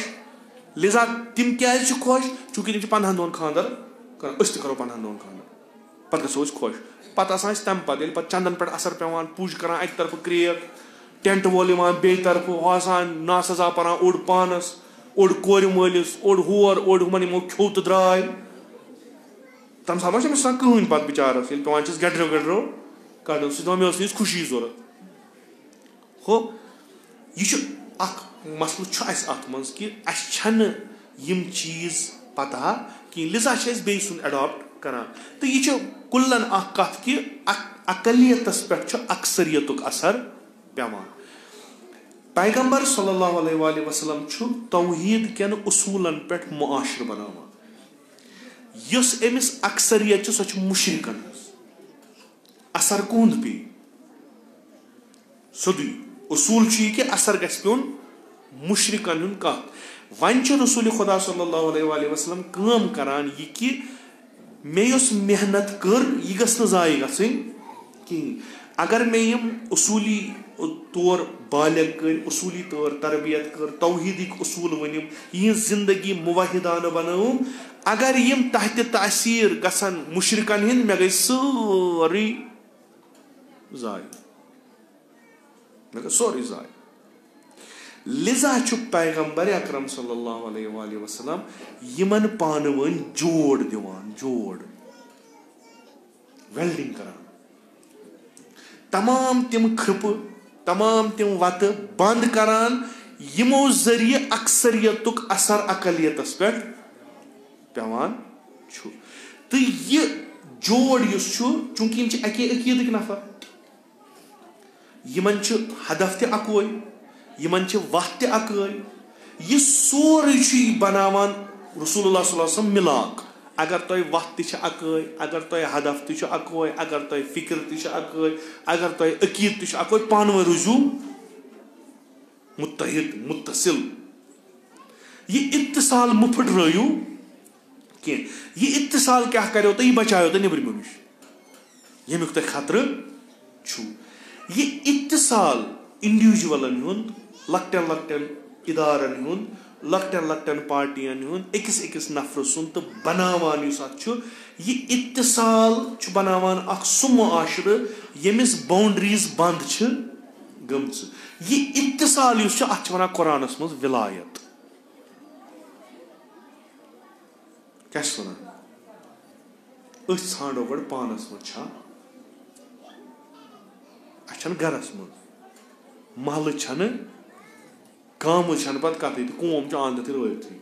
लिजा तिम क्या खुश चूंकि तिम 15 दोहन खानदर कर करो 15 दोहन खानदर पे गो खुश पे तम पे चंदन पे असर पेवान पूज कर अक तरफ क्रेक टेंट वोल बे तरफ आसान नासजा पान ओड पानस ओड कोर मलिस ओड होर ओड हुमन खो तो द्राय तम साथ मे कहन पे बिचारस पे गडरो गडरो कड़ो सह मे खुशी जरूरत हो यह मसल अत मज कि यम चीज पता कहें लिजा बे सुन एडॉप्ट करान तो यह कुल्लन कत कि अकलियतस पे अक्सरियतुक असर पेवान पैगंबर सल्लल्लाहु अलैहि वसल्लम तौहीद केन उसूलन पे मुआशर बनावान यस एमिस अक्सरियत सह मुशरिकन असर कुंद पे सोदी उसूल कि असर गस पेन मुशरिकन हुन कत वन रसूल खुदा सल्लल्लाहु अलैहि वसल्लम काम करान यह कि मे मेहनत कर यह गस जाय गई कहें अगर मे यम उसूली तौर बालिग कर उसूली तौर तरबियत कर तौहीदिक उसूल वनिम यह जिंदगी मुवाहिदान बनवम अगर यम तहत तासीर गसन मुशरिकन हिंद मे गई सारी जाय मे गई सारी जाय लिजा पैगंबर अकरम सल्लल्लाहु अलैहि वसल्लम यमन पान वन जोड़ दिवान जोड़ वेल्डिंग करान तमाम तिम खप तमाम तिम वत बंद करान यमो जरिए अक्सरियतुक असर अकलियतस पे पेवान तो यह जोड़ चूंकि अके अकीदक नफर यमन हदफ ते अकोय यमन वह ते अकय यह सोरे बनावान रसूलुल्लाह सल्लल्लाहु अलैहि वसल्लम मिलाक अगर तुम वह ते अकय अगर तुम हदफ ते अकय अगर तुम फिक्र ते अकय अगर तुम अकीद ते अकय पान वन रुजू मुत्तहिद मुत्तसिल यह इत्तिसाल मुफटरयू कह यह इत्तिसाल क्या करो तो यह बचायो तो निब्रमो नश यमुक तुम खतर यह इत्तिसाल इंडिविजुअलन हुंद लक्टन लक्टन इदारन हुंद लक्टन लक्टन पार्टियन हुंद अकिस अकिस नफर सुन तो बनावान यह इत्तिसाल बनावान सु मुआशर यमिस बाउंड्रीज बंद गम यह इत्तिसाल अत वन कुरानस मज विलायत क्या वन ाणो गो पानस मजा गरस मज महल गाम पे कत कौम आंद रही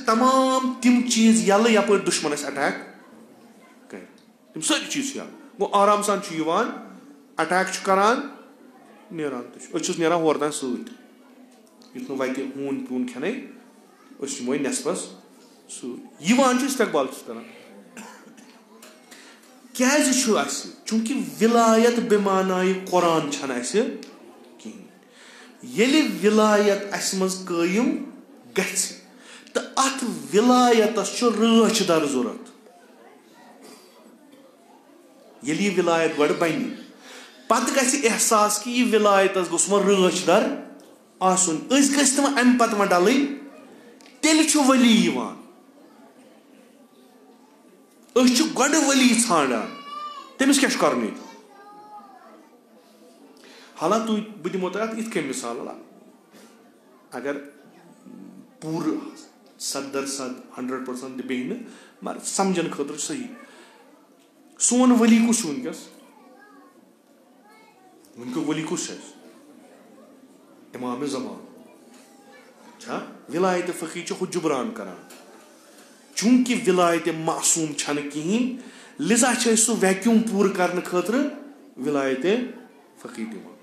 तमाम तिम चीज यल यप दुश्मन अटैक कर सारी चीज यल गो आराम सान अटैक करान नेरान नेरान हर तान सत वत हून पून खेन वो नस्बस सवान इस्तकबाल करान क्या चूंकि विलायत बेमानाय कुरान कहें विलायत मज कायम तो अत विलायतस रचदर जरूरत ये विलायत गो बन पत एहसास कि यह विलायतस गोस रचदर आसन गम अम पत डलन तेल वली गो वली ान तमिस क्या कर हालांकि बह दिमो तुम इत मिसाल अगर पूर 100% बेह मगर समझन खतर सही सोन वली कुछ वनकस वली कुछ इमाम ज़मान विलायत फ़क़ी हु जुबरान करान चूंकि विलायत मासूम कहें लिजा सह वैक्यूम पूर करने खतर विलायत फ़क़ी दिवान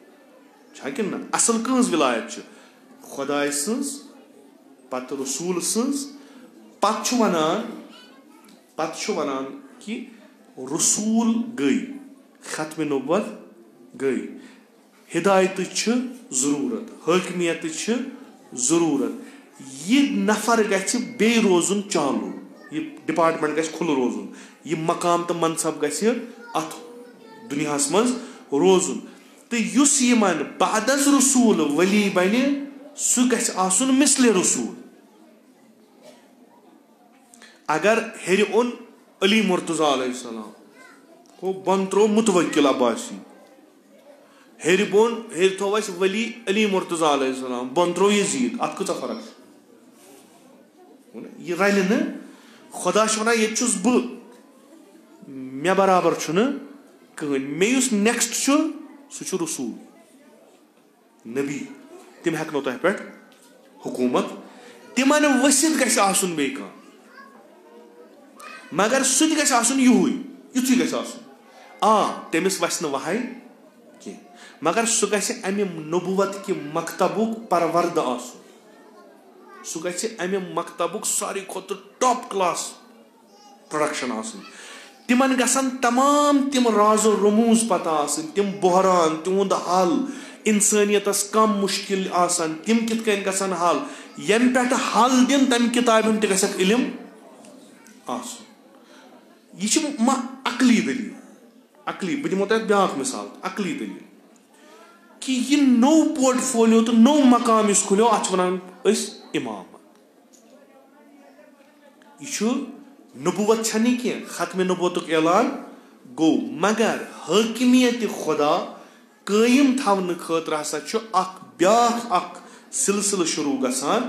कि असल कस विलायत खुदाय सज पत रसूल सज पत वनान कि रसूल गई खत्म नबुव्वत गई हिदायत जरूरत हकमियत जरूरत यह नफर गि बे रोजुन चालू यह डिपार्टमेंट गि खुल रोजुन यह मकाम तो मनसब गि अत दुनिया मज रोजुन तो यमन बादस रसूल वली बन सह गि मिसल रसूल अगर हेर ओन अली मुर्तज़ा अलैहिस्सलाम को बन त्रो मुतवक्किल अब्बासी हेर थो वली अली मुर्तज़ा अलैहिस्सलाम बन त्रो यजीद अत कचा फर्क यह रल न खुदा वन ये बह मे बराबर कहन मे नेक्स्ट सह रसूल नबी तिम हेकनो तह पे हुकूमत तिमन वसित गि बे मगर सह गि युथुई गि तमिस वस वहाय कह मगर सह गि अमि नबुवत कि मकतबुक परवरद सह गि अमि मकतबुक सारी खुद टॉप क्लास प्रोडक्शन तिमन गसन तमाम तिम राजो रमूज पता तिम बहरान तिहुंद हल इंसानियतस कम मुश्किल आसान तिम कित कन गसन हल यम पे हल दिन तम किताबन त गसक इल्म आसन यह अकली दलील अकली बह दिमो तुम ब्याक मिसाल अकली दलील कि यह नो पोर्टफोलियो तो नो मकाम इस खुलो अत वनान इमाम यह नबुवत छनी कह खत्म नबुवतुक ऐलान गो मगर हकीमियत खुदा कायम थवन खतर हसा ब्याक सिलसिल शुरू गसान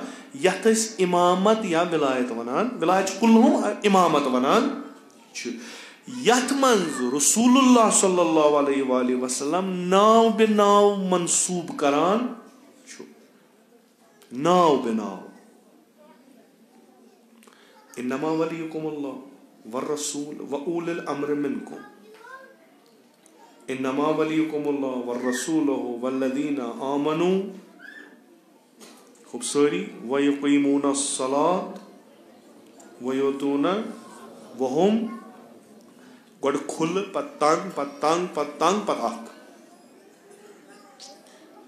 यथ इमामत या विलायत वनान विलायत कुल्लुहुम इमामत वनान यथ मंज रसूलुल्लाह सल्लल्लाहु अलैहि वसल्लम नाव बे नाव मंसूब करान नाव बे नाव इन्नमा वलियुकुमुल्लाह वर्रसूल व उलिल अम्र मिनकुम इन्नमा वलियुकुमुल्लाह वर्रसूलुहु वल्लज़ीना आमनू खूब सारी व युक़ीमूनस सलात व युतूना वहुम गोड खुल पत तंग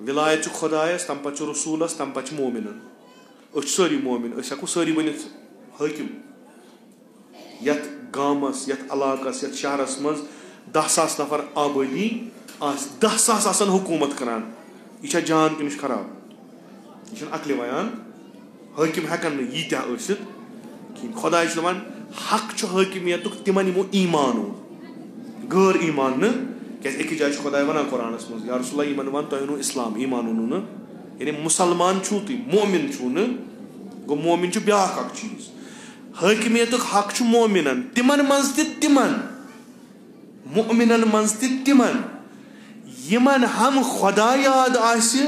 विलायत खुदायस तम पे रसूलस तम पे मोमिन सारी मोमिन हेको सारी बनित हाकिम यथ गामस यथ इलाकस यथ शहरस मज 10,000 नफर आबादी 10,000 हुकूमत करान यह जान कि खराब यह अकल बयान हाकिम हेकन यीत्या खुदाय दपान हक हाकिमियत तिमन यमो ईमान गैर ईमान न क्या एक जाए खुदाय वन कुरानस मज या रसूलल्लाह ईमान वन तुम नो इस्लाम ईमान ओनु न यानी मुसलमान छु तुम मोमिन छु न गो मोमिन छु ब्याक अक चीज हाकिमियत हक मोमिनन तिमन मज तिमन मोमिनन मज तिमन यमन हम खुदा याद आसि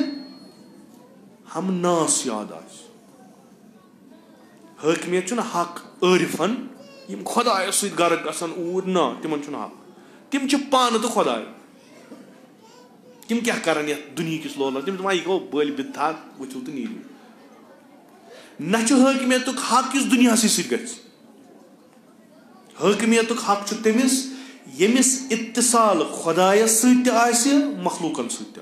हम नास याद आसि हाकिमियत हक आरिफन यम खुदाय सत गर्क गसन ऊर ना तिमन हक तिम पान तो खुदाय तिम क्या करन यथ दुनिया किस लोल तिम यह गो बल बिथा वो तो नीलू न हाकिमियत हक इस दुनिया सत हाकिमियत हक तमिस यमिस इत्तिसाल खुदायस सत मखलूकन सत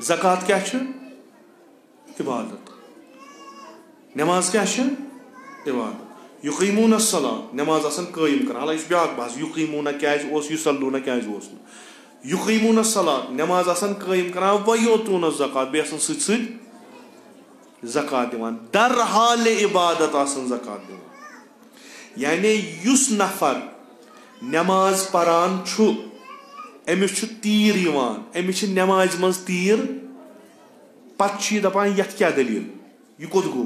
ज़कात क्या इबादत नमाज क्या इबादत युकीमून सला नमाज आसन कायम कर हालांकि यह ब्याक बहस युकीमून क्या युसल्लून क्या युकीमून सला नमाज आसन कायम कर वयोतून ज़कात बे आसन सत ज़कात दिवान दर हाल इबादत आसन ज़कात दिवान यानी युस नफर नमाज परान छु अमिस छु तीर यवान अमिस नमाज मज तीर पत दपान यथ क्या दलील यह कोत गो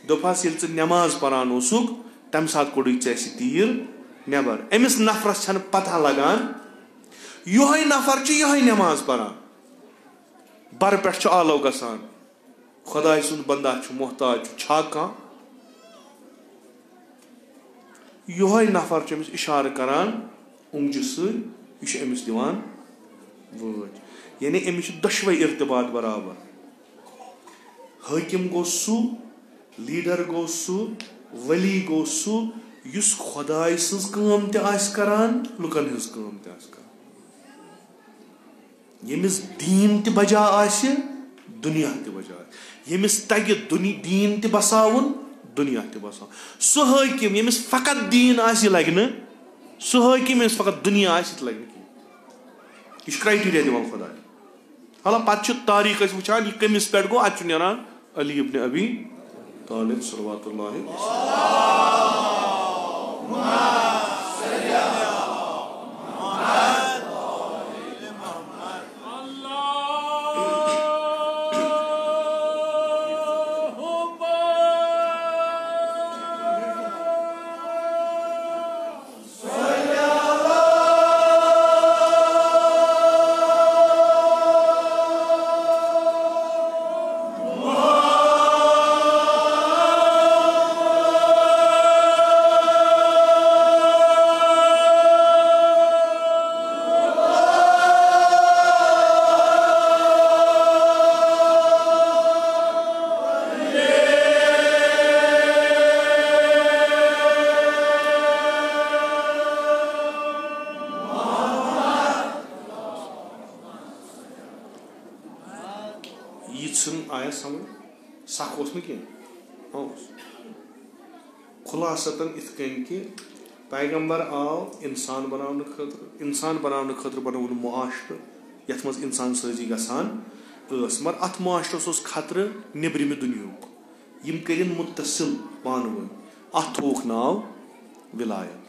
दोपास ये नमाज परान ओसुक तम सात कोड़ तीर नबर अमिस नफरस छन पता लगान योहै नफर योहै नमाज परान बर पे आलो गसान खुदा सुंद बंदा मोहताज छा कह योहै नफर अमिस इशार करान उंगज समिस दिवान वोट यानी अमिस दशवे इर्तबात बराबर हाकिम गो सू लीडर गो सू वली गो सू युस खुदाय सज काम ते आस करान लुकन हज काम ते आस करान यमिस दीन ते बजा आसे दुनिया ते बजा यमिस तगे दीन ते बसावन दुनिया ते बसावन सो हाकिम यमिस फकत दीन आसे लगने सो हाकिम यमिस फकत दुनिया आसे लगने यह क्राइटेरिया दिवान खुदा हाला पे तारीख वुचान यह कमिस पे गो अत नेरान अली इब्न अबी तालिब सल्लल्लाहु आया समझ सख ओस कह खुलासतन इत कि पैगंबर आव इंसान बनाने खतर बनोन मुआशर यथ मज इंसान साजी गसान मगर अत मुआशरस खतर निब्रिम दुनियुक यम करिन मुत्तसिल पान वन अत थोक नाव विलायत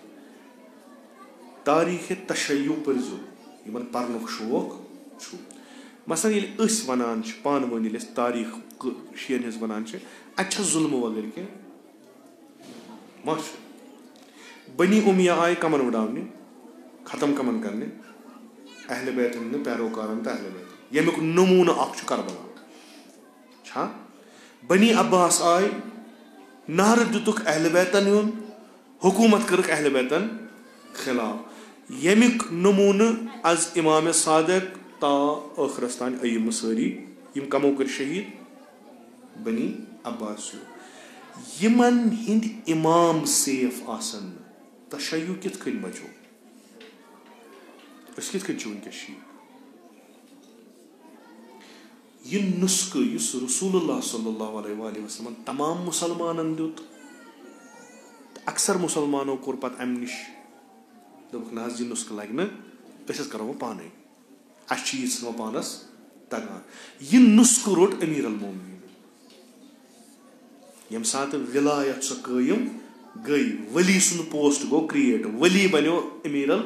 तारीख तशय्यु परजो यमन परनुक शौक छु मसलन ये वनान पान वन तारीख शीन हज वनान अच्छा जुल्म वगैरह क्या बनी उमिया आए कमन उड़ाने खत्म कमन करने अहल बैत पैरोकारन तो अहल बैत यमुक नमून करबला छा बनी अब्बास आए नहर दुतुक अहल बैतन यून हुकूमत करक अहल बैतन खिलाफ यमुक नमून अज इमाम सादिक ता आखिरस तान अय्यम सारी यम कमो कर शहीद बनी अब्बास यमन हिंद इमाम सेफ आसन तशय्यु कित कन बचो अस कित कन वनकस यह नुस्ख युस रसूलुल्लाह सल्लल्लाहु अलैहि वसल्लम तमाम मुसलमानन दुत अक्सर मुसलमानों कोर पत अम निश दोक ना यह नुस्ख लग न करो पाने अस पानस तगान यह नुस्ख रोट अमीर अल मोमिनीन यम सात विलायत सो कायम गई वली सुन पोस्ट गो क्रिएट वली बनो अमीर अल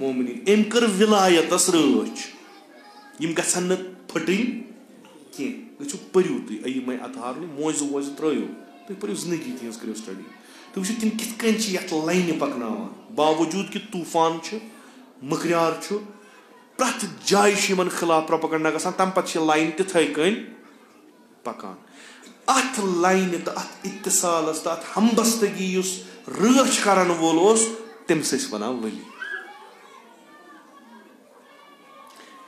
मोमिनीन एम कर विलायतस रच यम गसन फटिन की गो परू तुम अयम अतहार मोजू वोजू त्रो तुम परू जिंदगी तिज करो स्टडी तुम तिम कित लाइन पकना बावजूद कि तूफान मकरियार प्रत जाय खिलाफ प्रोपेगेंडा गसान तम पे लाइन तिथे कन पकान अत लाइन तो अत इत्तिसालस तो अत हमबस्तगी रच करान वोल तमिस वनान वली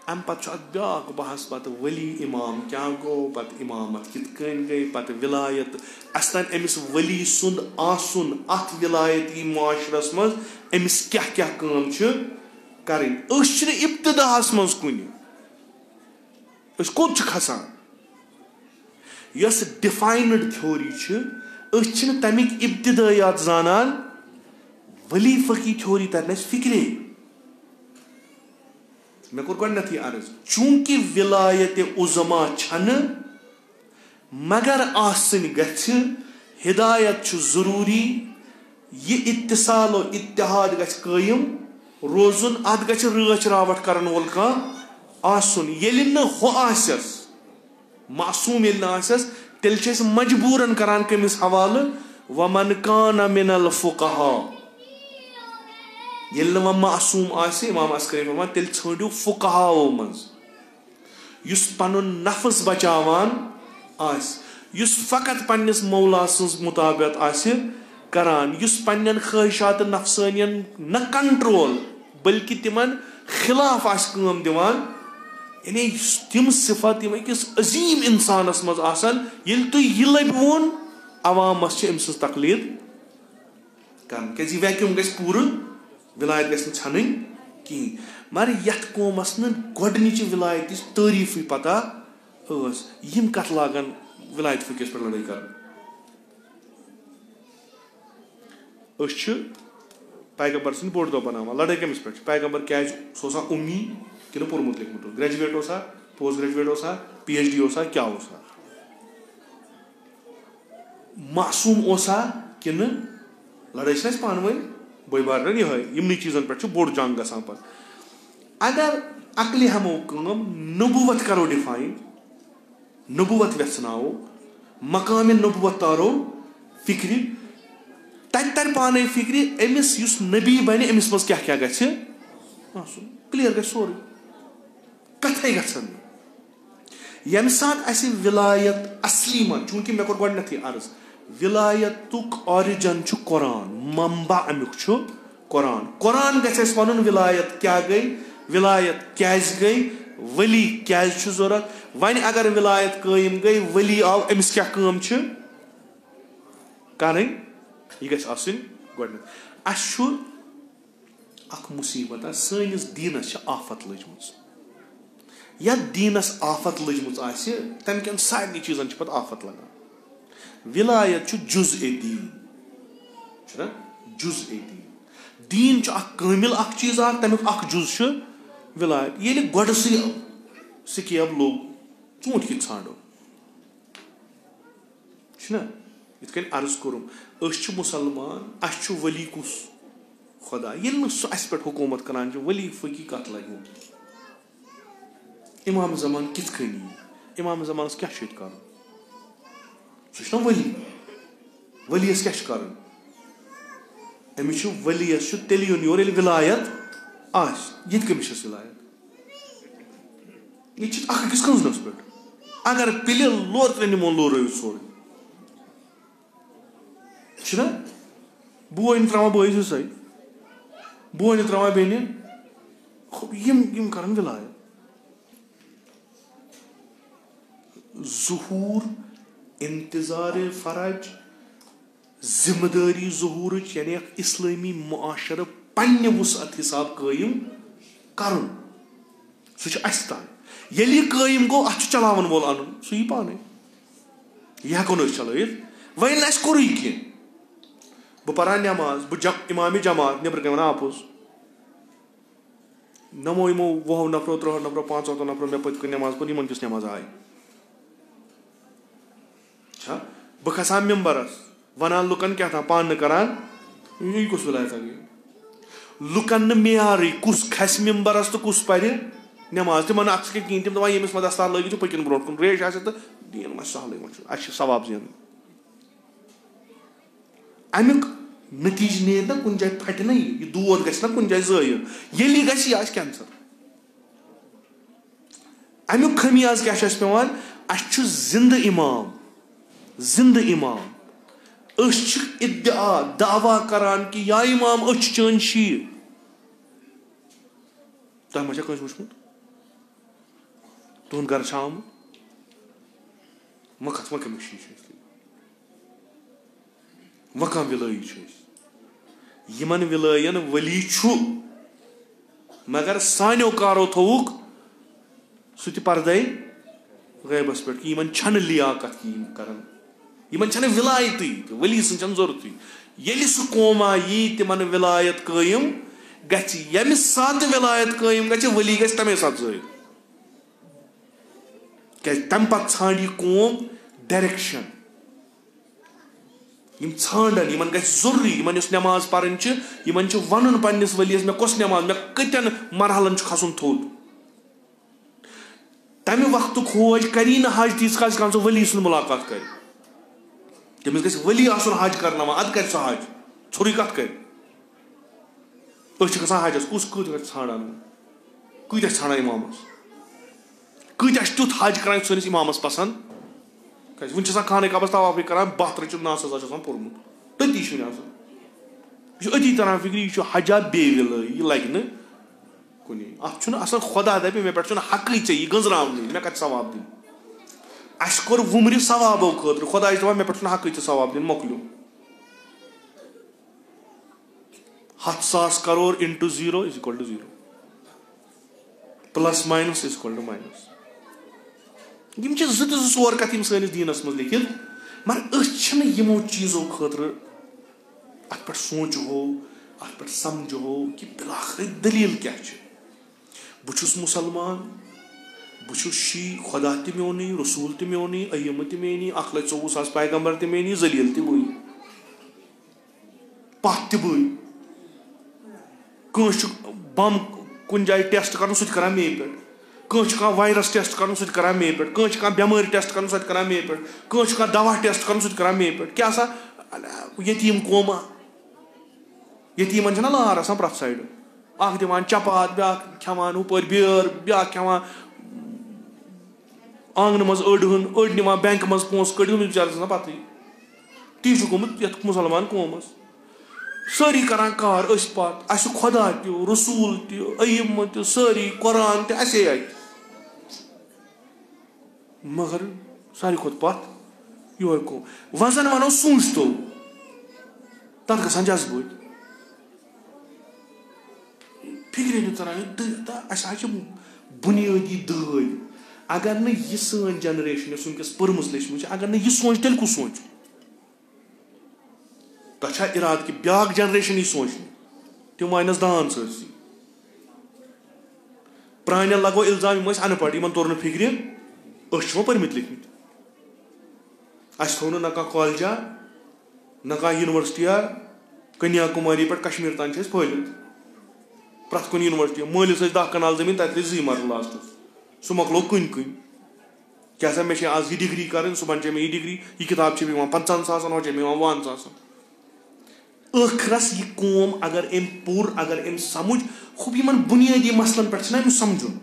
अम पे ब्या बहस पे वली इमाम क्या गो पे इमामत कित गई पे विलायत असन अमिस वली सुंद आसुन अत विलायती माशरस मज अमिस क्या क्या काम करें इब्तिदाहस मज कुन कोत खसान यस डिफाइनड थ्योरी तमिक इब्तिदायात जानान वली फकी थ्योरी तरन फिक्रे मे कोर गथी अर्ज चूंकि विलायत उज़मा छन मगर आसन गछ हिदायत जरूरी ये इत्तिसाल और इत्तिहाद गछ कायम रोजुन अत गछ रच रावट करन वोल का आसुन येलि न हो आसस मासूम येलि न आसस तेल छस मजबूरन करान कमिस हवाल वमन कान मिनल फुकहा येलि न मासूम आसे इमाम अस्करी फरमान तेल छंडू फुकहाओ मज युस पनुन नफ्स बचावान आस युस फकत पन्निस मौला सन्स मुताबिक आसे करान युस पन्नन ख्वाहिशात नफसानियन न कंट्रोल बल्कि तिमन खिलाफ आस काम दिवान यानी तिम सिफत यम अकिस अजीम इंसानस मज आसन येल तु यह लब वोन अवामस छ अमस तकलीद कर क्या वैक्यूम गस पूर विलायत गस छन कहीं मगर यथ कौमस नच विलायत तारीफ पता यम कत लागन विलायत फकीस पे लड़ाई कर पैगंबर सद बोड़ दो बनावा लड़ाई कमिस पे पैगंबर क्या सह उम्मी कि पोर्मुत लिखमुत ग्रेजुएट ओसा पोस्ट ग्रेजुएट ओसा PhD ओसा क्या ओसा मासूम ओसा कि लड़ाई पान वन बई बार यमन चीजन पे बोड़ जंग गसान पे अगर अकल हमो नबूवत करो डिफाइन नबूवत वेचनाओ मकाम नबूवत तारो फिक्र तत तर पाने फिक्र अमिस युस नबी बने अमिस मज क्या क्या गछ क्लियर गछ सोरे कथे गछन यम सात अस विलायत असली मन चूंकि मे कोर गथी अर्ज विलायतुक ऑरिजिन छु कुरान मंबा अमुक छु कुरान कुरान गछ वन विलायत क्या गई विलायत क्या गई वली क्या जरूरत वन अगर विलायत कायम गई वली आव अमिस क्या काम करें यह गछ आसन गोडन अशु अख मुसीबत सनिस दीनस आफत लजमज या दीनस आफत लजमज आसे तम कन सारे चीजन पे आफत लगा विलायत जुज ए दीन जुज ए दीन दीन कामिल अख चीज तमिक अख जुज विलायत ये गोड स्केब लोग चूंट कि ाणो इत अर्ज कोरुम मुसलमान अस वली कुस खुदा ये अस पे हुकूमत करान वली फकी कत लगे इमाम जमान कित इमाम जमान क्या कर सह वली वलीस क्या कर अमिस वलीस तेल युन योर विलायत आस ये कमिस विलायत यह अकिस कंजनस पे अगर पिल लोर त्रे निमो लोर सोरे बोन त्रा बस सही बोन त्रा बेन कर विलायत ज़हूर इंतजार फरज जिम्मेदारी ज़हूर यानी इस्लामी मुआशर पन्ने वुसअत हिसाब कायम कर सह तान ये कायम गो अत चलावन वोल अन सही पाने यह हेको चलत वन कोर कह बह पढ़ा नमाज बह इमाम जमात नबर कन वन आपोज नमो यमो 20 नफरों 3 नफरों 5 नफरों मे पत नमाज पर इन किस नमाज आय बह खसा मेम्बरस वनान लुकन क्या था पान करान यह कुस विलायत लुकन मेयार कुस खस मेम्बरस तो कुस पढ़ नमाज तिमन अक्सर कहीं तम दपान यमिस दस्तार लगित पकिन ब्रोट कुन रेश आसे तो दीन सहल अस सवाब जेन अमुक नतीज नेर ना कुन जाए फट ना यह दोद गना कुन जाए जाय ये गह कैंसर अमुक खमियाज क्या पेवान अस जिंद इमाम इद्दिआ दावा करान कि या इमाम चन शीर तुम मा कस वुचमुत तुहद गर आमुत मखत व कमिक शी व कह विलई यमन विलयन वली मगर सानो कारो थोक सह पर्दे गैबस पे कि यमन छन लियाकत करान यमन छन विलायती वली सन जरूरत ये सह कौमा यी तिमन विलायत कायम गि यमि सात विलायत कायम गि वली गि तमे सात जाहिर क्या तम पत् छाड़ यह कौम डायरेक्शन छाड़न इन गि जरूरी इन नमाज पढ़न इन वन पन्नस वलियस मे कस नमाज मे कतन मरहलन खसन थोद तमि वक्त खोज करी ना हज तीस काल सह वली सुन मुलाकात कर तमिस गि वली आसन हज करना अद कर सह हज छुरी कत कर हजस कुस कत छाड़ान कत छाड़ान इमामस कत तुथ हज करान सनिस इमामस पसंद वन खाने काबस तवाफी करान 12 रचित नास पोर्मुत तती यह अति तरह फिक्र यह हजा बे विल यह लगे न कुन अत खुदा दपे मे पे हक यह गंजरावन मे कत सवाब दिन अस कोर वुमर सवाबो खतर खुदा दपान मे पे हक सवाब दिन मोकलो 100,000 crore into 0 is equal to 0 plus minus is equal to minus यम जोर कत सैनिस दीनस मज लिखित मगर यमो चीजों खतर अत पे सोचो अत पे समझो कि बिलाखिर दलील क्या बहुस मुसलमान बहु शी खुदा त मोनी रसूल त मोनी अयम त मेनी 1,24,000 पैगंबर त मेनी जलील त बई पत त बई कस बम कुन जाए टेस्ट कर सह कर मे पे कह वायरस टेस्ट कर सह कर मे पे कह बेमारी टेस्ट कर सह कर मे पे कह दवा टेस्ट कर सह कर मे पे क्या सा यतीम कौमा यतीमन ना लार आसान प्रथ साइड अख दिवान चपात ब्या खेवान हुपर बेर ब्या खेवान आंगन मज अड़ निवान बैंक मज पोस कड़ बिचार पत ती गोमुत ये मुसलमान कौमस सारी करान कार पत अस खुदा त रसूल तयम त सारी कुरान त असे मगर सारी खुद पत योर को वजन वनो सूझ तो तथ गसान जज्बत फिक्रे तरह बुनियादी दद अगर न यह सन जनरेशन वनकस पर्मस लेचम अगर न यह सोच तेल कुस सोच तथा इराद कि ब्या जनरेशन यह सोच तम वानस दान सरसी प्रान लगो इल्जाम अनपढ़ इन तोर फिक्र पर्मित लिखमित अस थो ना कह कॉलेजा ना कह यूनिवर्सिटिया कन्याकुमारी पे कश्मीर तान फैलित प्रथ कुन यूनिवर्सिटी मालिस 10 कनाल जमीन तक 2 मरल लास्टस सह मकलो कुन क्या सा मे आज यह डिग्री कर सुबह मे यह डिग्री यह किताब 50,000 हो 50,000 ٲखरस यह कौम अगर अम पुर अगर अम समझ खूब इन बुनियादी मसलन पे समझुन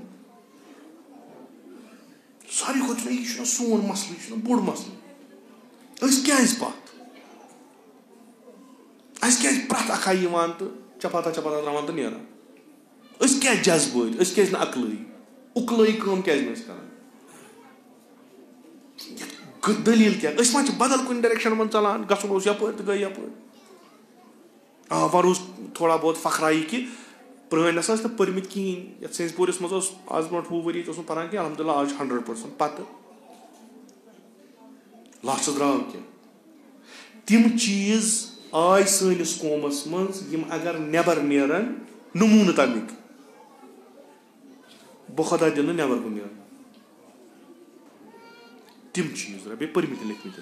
सारी खुद यह सोन मसल यह बोड़ मसल क्या पत क्या प्रथ अखा तो चपाता चपाता त्रावान तो नेरान क्या जज्बत क्या अकलई उकलई कम क्या कर दलील क्या मा बदल कुन डायरेक्शन मन चलान गसन यप तो गई यप वन थोड़ा बहुत फखराई कि प्रान ना पर्मित कहें ये सेंसपुरस मज आज ब्रो 2 वरी पान कि अलहमदुल्ला आज 100% पत लास्ट द्राव क्या तम चीज आय सनिस कौमस मज अगर नबर नेरन नमून तमिक बखुदा दिन नबर कुन नेरन तम चीज बे पर्मित लिखमित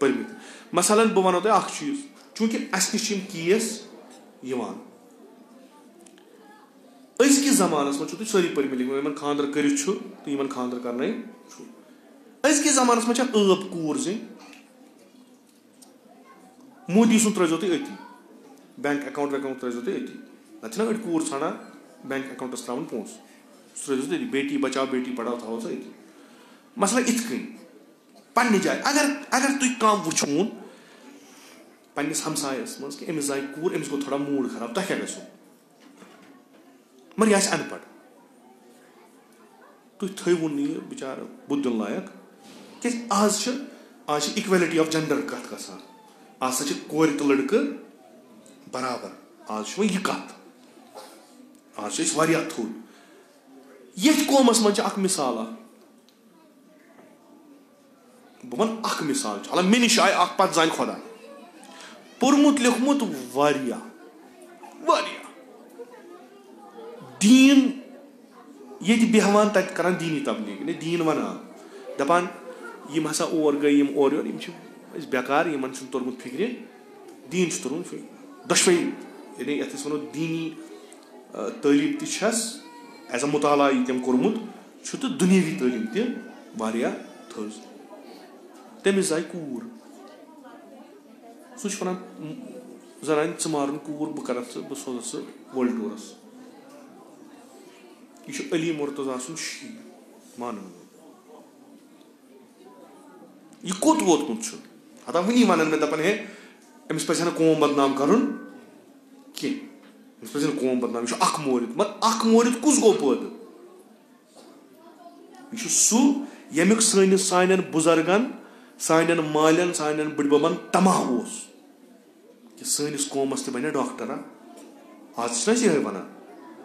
पर्मित मसलन बह वनो तुम चीज चूंकि अस नश केस अजकिस ज़मानस मं तुम सारी पर्मिट लिखित खानदर करित तो खानदर करने अजकिस ज़मानस मं ٲb कूर जिन मोदी सुन त्रो तुम अति बैंक अकाउंट वैकाउंट त्रो तुम अति ना अड़ कूर ाना बैंक अकाउंटस त्रावन पोस सो त्रो तुम बेटी बचाओ बेटी पढ़ाओ थो सो अति मसला इत पन्ने जाए अगर तुम कम वुचून पन्निस हमसायस मज कि अमिस जाए कूर अमिस गो थोड़ा मूड खराब तुम क्या गो मगर यह अनपढ़ तुम थवन यह बिचार बुद्धन लायक क्या आज इक्वेलिटी ऑफ जेंडर कत गसान आज सा कोर तो लड़के बराबर आज यह कत आज थोद ये कौमस मं मिसाल बह वन मिसाल हालांकि मे नश आय पत जान खुदा पोर्मुत लिखमुत दीन ये बेहवान तत करान दीनी तबलीग ने दीन वनान दपान यम हसा और गई यम और बेकार यमन तोर्मुत फिक्र दीन तुरुन फिक्र दशवे यानी ये वो दीनी तालीम तस एज अ मुताला तम कोर्मुत तो दुनियावी तालीम तह थज तमिस जाए कूर सह वन जनान मारुन कूर बह कर बह सोज वर्ल्ड टूरस यह अली मुर्तजा सुन शी मान यह कोत वोतमुत हता वनी वन मे दपान हे अमिस पे कौम बदनाम कर कौम बदनाम यह मोरिद मगर मोरिद कुस गो पैद यह सह यमुक सान बुजुर्गन सान मालन सान बड़बबन तमा कि सनिस कौमस बने डॉक्टर आज यह वन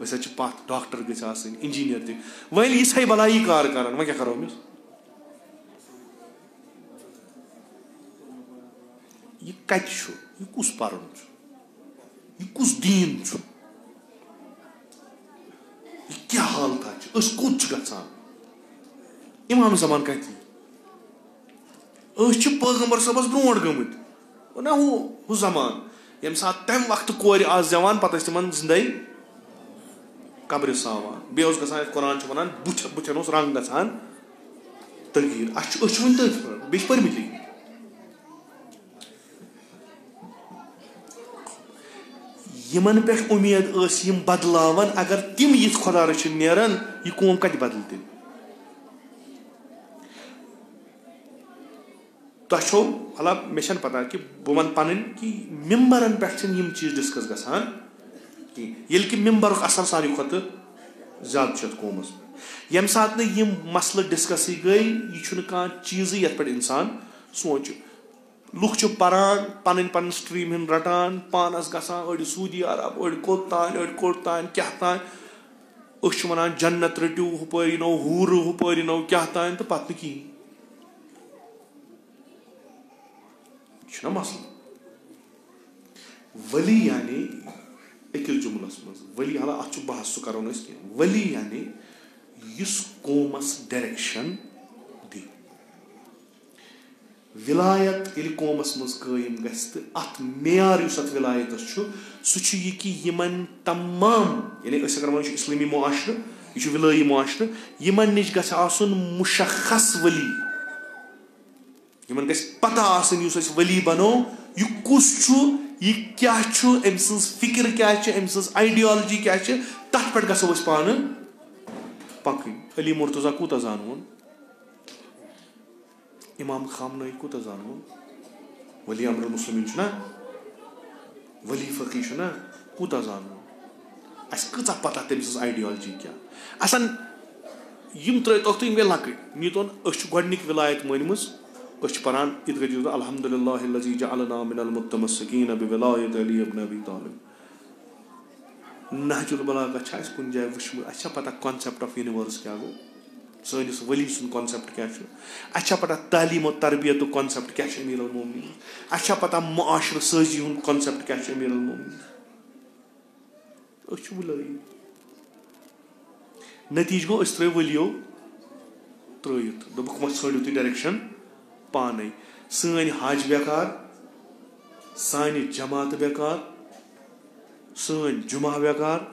पत डॉक्टर गई इंजीनियर तह वह यह भलाई कार कर वह क्या करो अमिस यह कत यह कुस पर्न यह कुस दीन यह क्या हालत कुत गसान इमाम ज़मान कत पैगंबर सबस ब्रोट गमत ना हु ज़मान यम सात तम वक्त कोर आज जवान पत तिमन जिंदे कब्र सावान बे गसान कुरान वन बुथन रंग गसान तगीर वन तथ बे पर्मिट लिखित यमन पे उम्मीद यम बदलावन अगर तिम ये खुदा रचिन नेरन यह कौम कत बदल तेल तुम भला मे पता कि बह वन पन कि मिम्बरन पे चीज डिस्कस गसान कि मिम्बर असर सारे खुद ज्यादा कौमस यम सात यम मसल डिस्कस गई यह कह चीज ये पे इंसान सोच लुख पान पन स्ट्रीम हिंद रटान पानस गसान अड़ सऊदी अरब अड़ कोत तान क्या तान वन जन्नत रटू हुपर नो हूर हुपर नो क्या तान तो पत कहें यह मसल वली यानी अकिस जुमलस मज वली हाला अत बहस सह करो वली यानी इस कौमस डायरेक्शन दी विलायत ये कौमस मज कायम गत मेयार अत विलायत सह यह कि यमन तमाम यानी अगर वन इस्लामी मुआशर यह विलाई मुआशर यमन निश गछ आसन मुशख्खस वली यमन गछ पता आसन युस वली बनो यह कुस यह क्या अम सज फिक्र क्या अम सज आइडियोलॉजी क्या तथ पे गो पान पकन अली मुर्तजा कूत जानवन इमाम खामनई कूत जानवन वली अमरुल मुस्लिमीन ना वली फकी ना कूत जानवन अस कचा पता तम सज आइडियोलॉजी क्या असन यम त्रो वे लकट नीतोन गोडनिक विलायत मनमज पान इत अल्हम्दुलिल्लाह लज़ी जअलना मिनल मुत्तमस्सिकीन बिविलायत अली इब्न अबी तालिब नहजुल बलागा कुन जाए वुचमुत अच्छा पता कॉन्सेप्ट ऑफ यूनिवर्स क्या गो सनिस वली सुन कॉन्सेप्ट क्या अच्छा पता तालीम और तरबियत कॉन्सेप्ट क्या अमीरुल मोमिनीन अच्छा पता मुआशर साजी हुन कॉन्सेप्ट क्या अमीरुल मोमिनीन वली नतीज गो त्रो वलियो त्रित दोपक वह षड़ू तुम डायरेक्शन पान सन हज बेकार सान जमात बेकार सन जुमा बेकार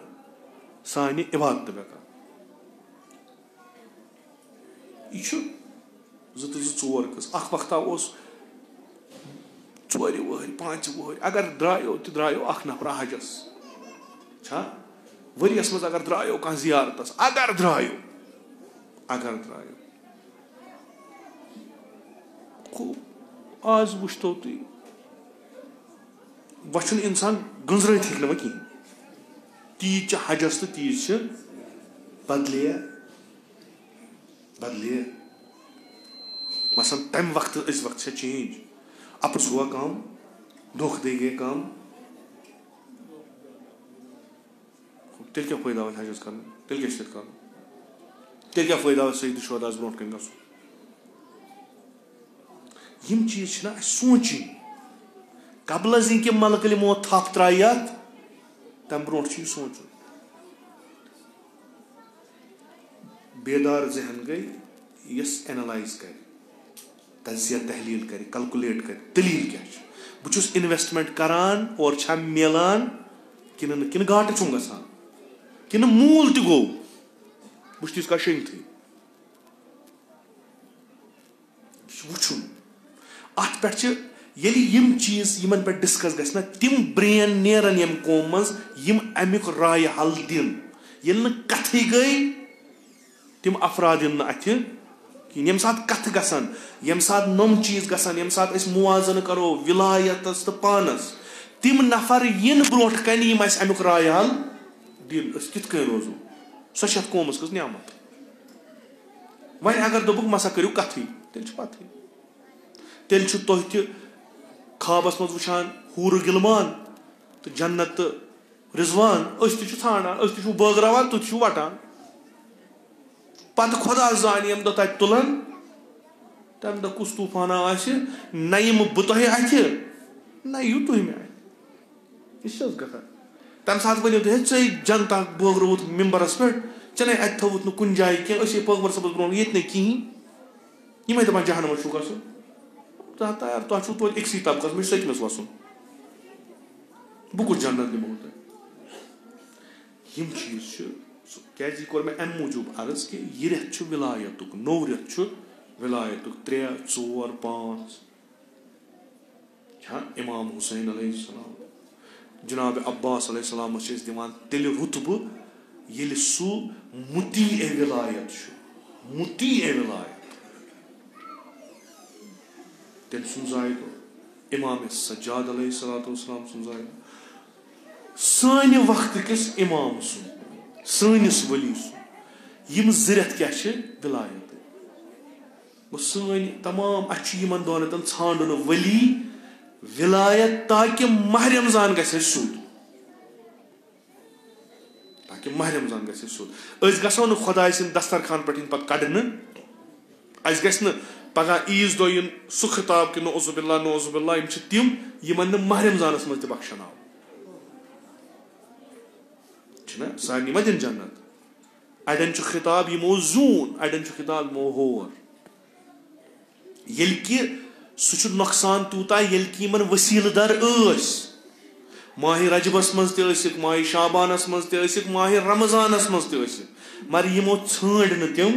सानि इबादत बेकार यह ज़ोर कस अख वक्ता ओस 4 वहर 5 वहर अगर द्रायो तो द्रायो अख नफरा हजस छा वरियस मज अगर द्रायो कह जियारतस अगर द्रायो खूब आज वुचतो तुम वचन इंसान गंजरत हेक ना कहें तीज हजस तो तीज बदलिए मसल तम वक्त इस वक्त से चेंज अप्स हुआ काम धोख दे गए काम तेल क्या फायदा हजस कर तेल क्या कर तेल क्या फायदा सईद शुहदास ब्रोट कन गो यम चीज सोचन कबल कि मलकल मौत थप त्राई तम ब्रोट सोचन बेदार जहन गई यस एनालाइज कर तजिया तहलील कर कैलकुलेट कर दलील क्या बहुत इन्वेस्टमेंट करान और मिलान किन घाट छुम गसान कि मूल तक गो बहुत का शंगत वुचुन अत पे यम चीज यमन पे डिस्कस गना तिम ब्रेन नेरन यम कौम मज यम अमुक राय हल दिन ये कथ गई तिम अफराद इन अथ यम सात कथ गसान यम सात नम चीज गसान यम सात मुआजन करो विलायतस तो पानस तिम नफर इन ब्रोट कन यम अमुक राय हल दिन कित रोजो सो कौमस कस नियामत वह अगर दोपुक मसा करू कथी तेल पत तेल तुह ख्वाबस मज वुचान हूर गिलमान तो जन्नत तो रिजवान ठाणान बगरावान तुत वटान पत खुदा जान यम दह तत तुलन तम दह कुस तूफाना न यम बह तुह अथ न यू तुह मे यह गता तम सात वन तुम ऐ जनता बोगरवुत मिम्बरस पे चने अत थवुत न कुन जाए कह पैगम्बर सबस ब्रो ये ना कहें यम दपान जहनम छू गसन तैयार तुम छो तो एक तबकस मे सतमस वसन बह कुछ जन्नत दिमो यम चीज क्या कोर मे अम मूजूब अर्ज कि यह रेत विलायत नौ रेत विलायत 3 4 5 इमाम हुसैन अलैहिस्सलाम जनाब अब्बास अलैहिस्सलाम दिवान तेल रुतब ये सू मुती ए विलायत तेल सुनजायद इमाम सज्जाद अलैहिस्सलाम सुनजायद सान वक्त किस इमाम सुन सानिस वली सुन यम ज़रियत क्या विलायत सान तमाम अमन दोनतन छान वली विलायत ताकि माह रमजान गुद गो न खुदा सिंद दस्तरखान पे कड़न गि पगह ईज दो सह खिताब कि नौजुबिल्ला तिम यमन माह रमजानस मज बख्शन आव सारे मा दिन जन्नत अड़न खिताब यमो जून अड़न खिताब यमो होर ये कि सह नुकसान तूता ये कि वसील दर माह रजबस मज माह शाबानस मज माह रमजानस मज मगर यमो छांड न तिम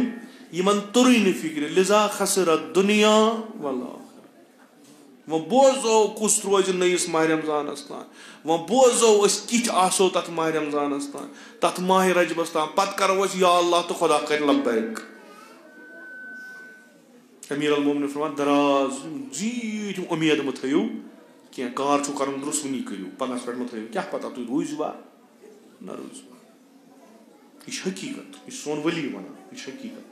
यमन तुरई न फिक्र लिजा खसरत दुनिया वल वो बोजो कुस रोज नईस माह रमजानस तान वो बोजो कित आसो तथ माह रमजानस तान तथ माह रजबस तान पत करो या अल्लाह तो खुदा कर लब्बैक अमीर अल-मोमिनीन फरमान दराज जीत उम्मीद मत थयू क्या कार छु करन दुरुस्त वनी करियो पगस पे मत थयू क्या पता तु रोजवा न रोजवा यह हकीकत यह सोन वली वना यह हकीकत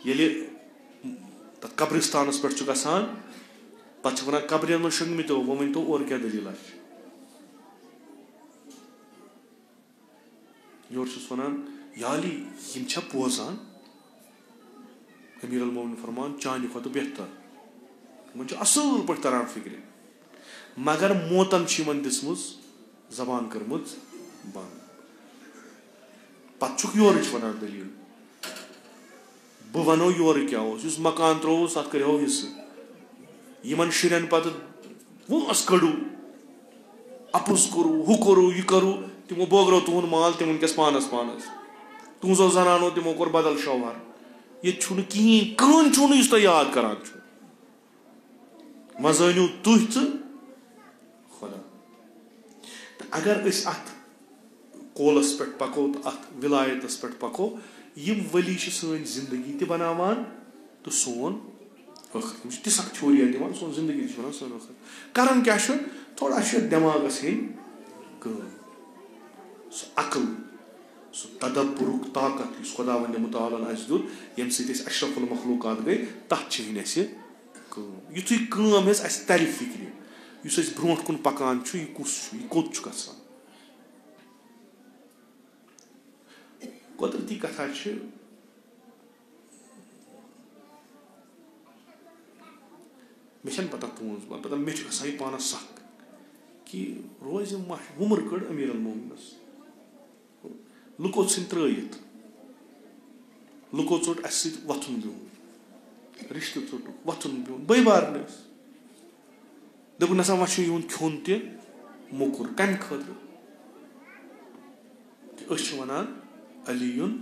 ये तथ कब्रिस्तानस पे गसान पे वन कब्रन मन शंगमितो वो वन तो और क्या दलील योर वन याली यम बोजान अमीर अल-मोमिनीन फरमान चान खुद बेहतर मन असल पे तरान फिक्र मगर मोतन दिसमुज जबान कर्मुज बंद पे योर वन दलील बह वनो योर क्या मकान त्रोस अत करो हिस्स यमन शुरन पे वस कड़ू अपुस करू हु करू यह करू तिमो बोगरो तुहन माल तिम वनकस पानस पानस तुजो जनानो तिमो कोर बदल शोहर ये छुन कहीं कहन छुन इस याद करान छु मजानियो तुह खुदा अगर इस अत कोलस पे पको तो अत विलायतस पे पको यम वली सन जिंदगी त बनावान तो सोन ٲखर तिस छोरिया दिवान सोन जिंदगी बना सोन ٲखर करन क्या थोड़ा दिमागस हेन अकल तदब्बुरुक ताकत खुदा वंद मुतालन दुत यम सत अशरफुल मखलूकात गई तथ युथु कम तर फिक्र ब्रो कुन पकान यह कुस यह कोत गसान कुदरती कथा मे पता तुज पता मे गसान पानस सख कि रोज वुमर कड़ अमीर अलमोमिनस लुको सन त्रयित लुको चोट अस वथुन बिहुन रिश्ते चोट वथुन बिहुन बई बारनस दप नसा वह यून खोन तुकुर कम खतर वनान अलीयुन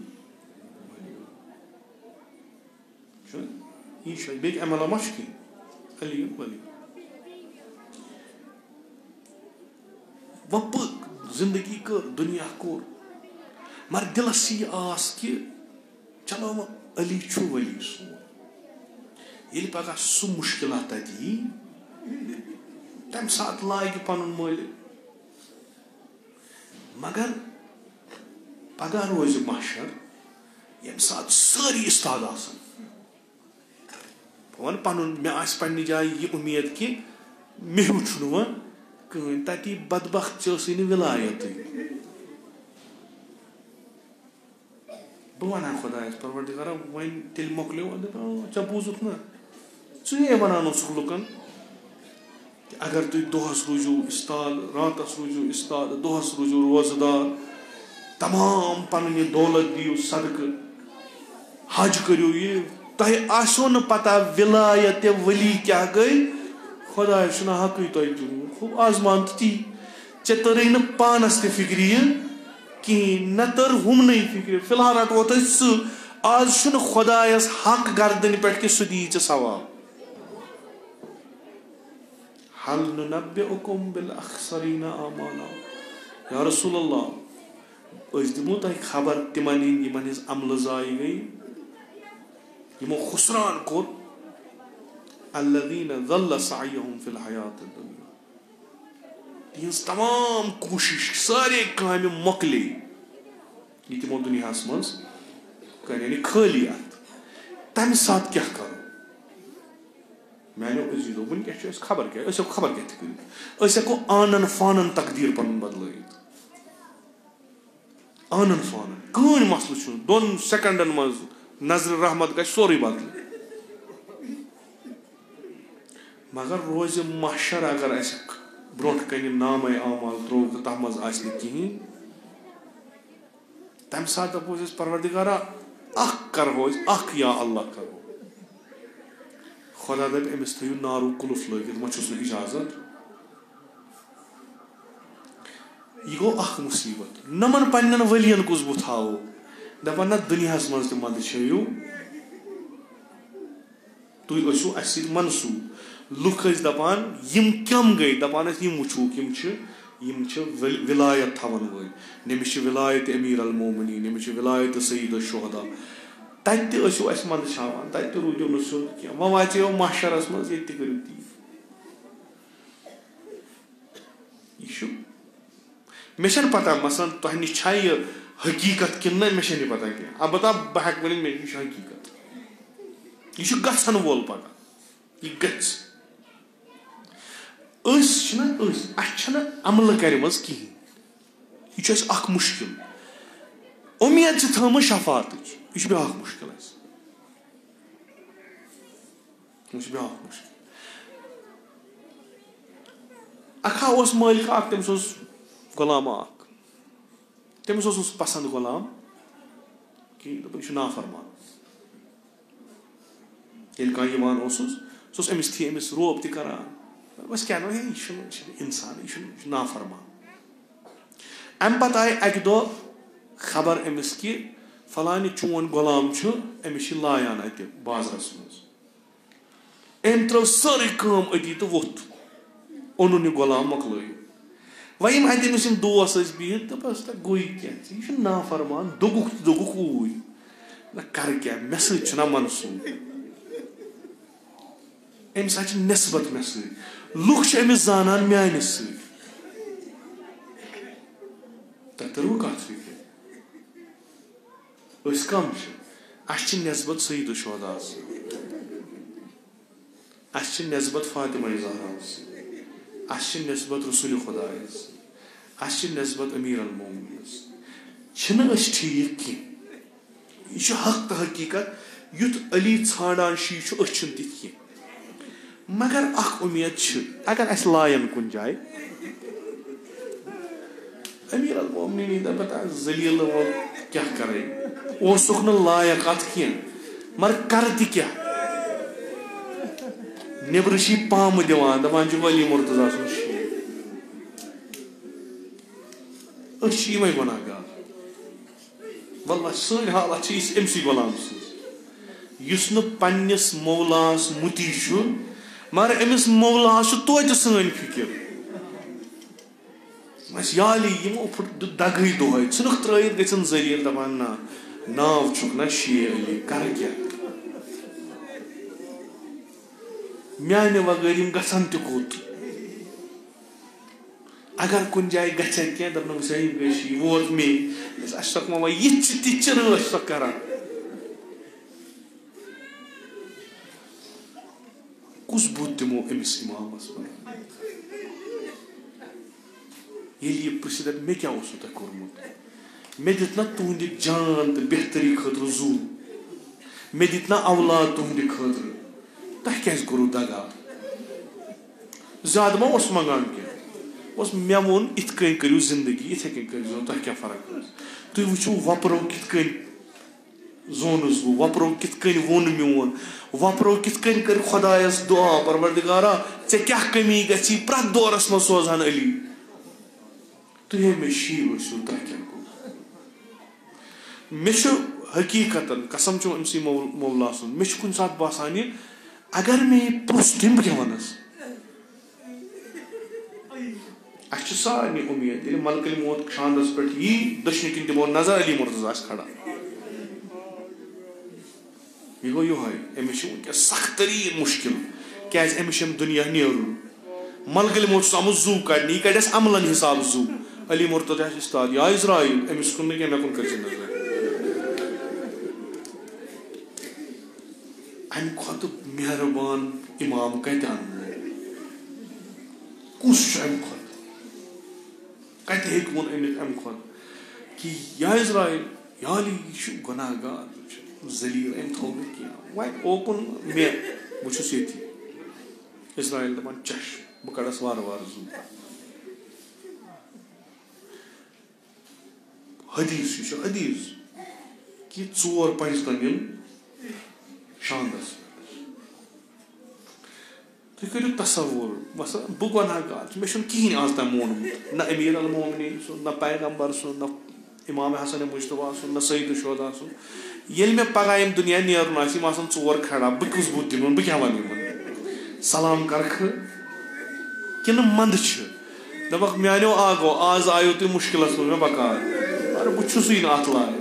यह बे अमला मा कहीं अलीयुन वली वप जिंदगी कर दुनिया कोर मर दिलस यह आस कि चलो वह अली छु वली सोन ये पगह सह मुश्किल तत यी तम सात लाग पन मालिक मगर पगह रोज महशर यम सात सारी उस्ताद आसन वन पन मे पन्ने जाय यह उम्मीद कि मे छु वह कहीं तती बदबख्त चसी विलायत बह वन खुदायस परवरदिगारा वन तेल मोकलो चा बूजुत ना चे वनान लुकन अगर तुम दोहस रूजू इस्ताद रातस रूजू इस्ताद दोहस रूजू रोजदार तमाम पन दौलत दियो सदक हज करो ये तह आसो न पता विलायत वली क्या गई खुदा हक तुम खूब आजमान ती चे तर न पानस त फिक्र कहें न तर हम फिक्र फिलहाल रटो सह आज खुदायस हक गर्दन पे कि सह दी सवाब हल नुनब्बिउकुम बिल अखसरीना आमाला या रसूलल्लाह दिमो तह खबर तिमन यमन हिज अमल जाय गई यमो खुसरान कोर अल्लज़ीना ज़ल्ल सअयुहुम फिल हयात दुनिया तिहंज तमाम कोशिश सारे काम मोकले ये तिमो दुनिया मज यानी खाली अत तम सात क्या करो मानो अजीजो वनकस खबर क्या खबर क्या हेको आनन फानन तकदीर पन बदल आनन फानन कहीं मसल दोन सेकंडन मज नजर रहमत ग सोरे बदल मगर रोज महशर अगर ब्रो कन नाम आमाल त्रो तो तथ मज कहीं तम सात दपो परवरदिगारा करो या अल्लाह करो खुदा दप अमिस थो नारू कुलुफ लगित वह इजाजत यह गो मुसीबत नमन पन्न वलियन कुस बह थावो दपान ना दुनिया मज मद छो तुम अस मनसूब लुख दपान यम कम गई दपान यम वुचूक यम विलायत थवन वल नमिस विलायत अमीर अलमोमिनीन नमिस विलायत सईद शुहदा तत अस मंद छावान तत रूदो न सुन क्या वह वाचो महशरस मज ये करो ती यह मे पता मसलन तह नश यह हकीकत कि मे पता क्या अलबत्ता बह हेक वन मे हकीकत यह गसन वोल पगह यह गस अमल कर कहें यह मुश्किल उम्मीद थम शफात यह ब्या मुश्किल ब्या मुश्किल अखा मालिक तमिस गुलाम तमिस पसंद गुलाम कि यह नाफरमान ये कह सह अमिस थी अमिस रोब तक बस क्या यह इंसान यह नाफरमान अम पत आय अक दो खबर अमिस कि फलानी चोन गुलाम अमिस लायान अत बाजरस मज अम त्रो सारी काम अती तो वोथ ओनुन यह गुलाम मकल वह यम अमिस दोस बिहित दपस गई क्या यह नाफरमान दोगुक ऊय ना कर क्या मे सना मनसूब अमिस नस्बत मे लुख अमिस जानान म्यान तरु कत फिक्र कम अस नस्बत सईद शुहदा अस नस्बत फातिमा ज़हरा अस नस्बत रसूल खुदायस अस नस्बत अमीर अल मोमिनीन ठीक कह यह हक तो हकीकत युथ अली छाड़ान शी अन ति मगर अख उम्मीद अगर अस लायन कुन जाए अमीर अल मोमिनीन दपा जलील क्या करे ओसुक न लायक अत कह मगर कर क्या नबर पाम दिवान दपान अली मुर्तजा सुन शीर इमे गुनाहगार वल्लाह सन हालत अमसी गुलाम सज पन्निस मौलास मुती मगर अमिस मौलास तोत सन फिक्र याली यमो फुट दगई दोह नुख त्रत गन जलील दपान ना नाव छुक ना शेर अली कर क्या म्यान वगैर गसन तुत अगर कुन जाए गह क्या दपन सही वोत मे अशरफ मामा यह सो कर कुस बुत दिमो अमिस इमामस ये पृछ मे क्या तुम कोर्मुत मे दित ना तुंद जान तो बेहतरी खतर जू मे दित ना औलाद तुंद खतर तह क्या कोरू दगा ज्यादा मा मंगान क्या मे वोन इत करू जिंदगी इथे करो तह क्या फर्क तुम वो वपरो कित जोनस बह वपरो कित वोन मोन वपरो कित कर खुदायस दुआ परवरदिगारा ऐ क्या कमी गई प्रत दौरस मज सोजान अली तुम मे शीर तह क्या गो मे हकीकतन कसम अमसी मौला सुन मे कुन सात बासान अगर मे पुछ तम क्या वनस अस सारे उम्मीद ये मलकल मौत शानदस पे यी दशन किन दिमो नजर अली मुर्तजा खड़ा यह गो योह अमिस सख्त तरीन मुश्किल क्या अमिस दुनिया नेरुन मलकल मौत आमुत जू कड़ने यह कड़स अमलन हिसाब जू अली मुर्तजा उस्ताद या इज़राइल अमिस कुन क्या मे कुन कर नजर अम खुद मेहरबान इमाम कत अन कुस अम खुद कत हे वोन अम खुद कि या इज़राइल या अली यह गुनाहगार जलील अम थो मे क्या वह ओकुन मे बहुत ये इज़राइल दपान चश बह कड़स वार वार जू हदीस हदीस कि 4 पंचतन शानदस तुम करो तस्वुर मसलन बह गुनाहगार मे कहें आज तम मोनमुत न अमीर अल मोमिनीन सुन न पैगम्बर सुन न इमाम हसन मुश्तबा सुन न सईद शुहदा सुन ये मे पगह यम दुनिया नेरुन आसान 4 खड़ा बह कुस बुत दिन बह क्या वन सलाम कर कि मंद दपक मानो आगो आज आयो तुम मुश्किल मे बकार अरे बहुत अत लाय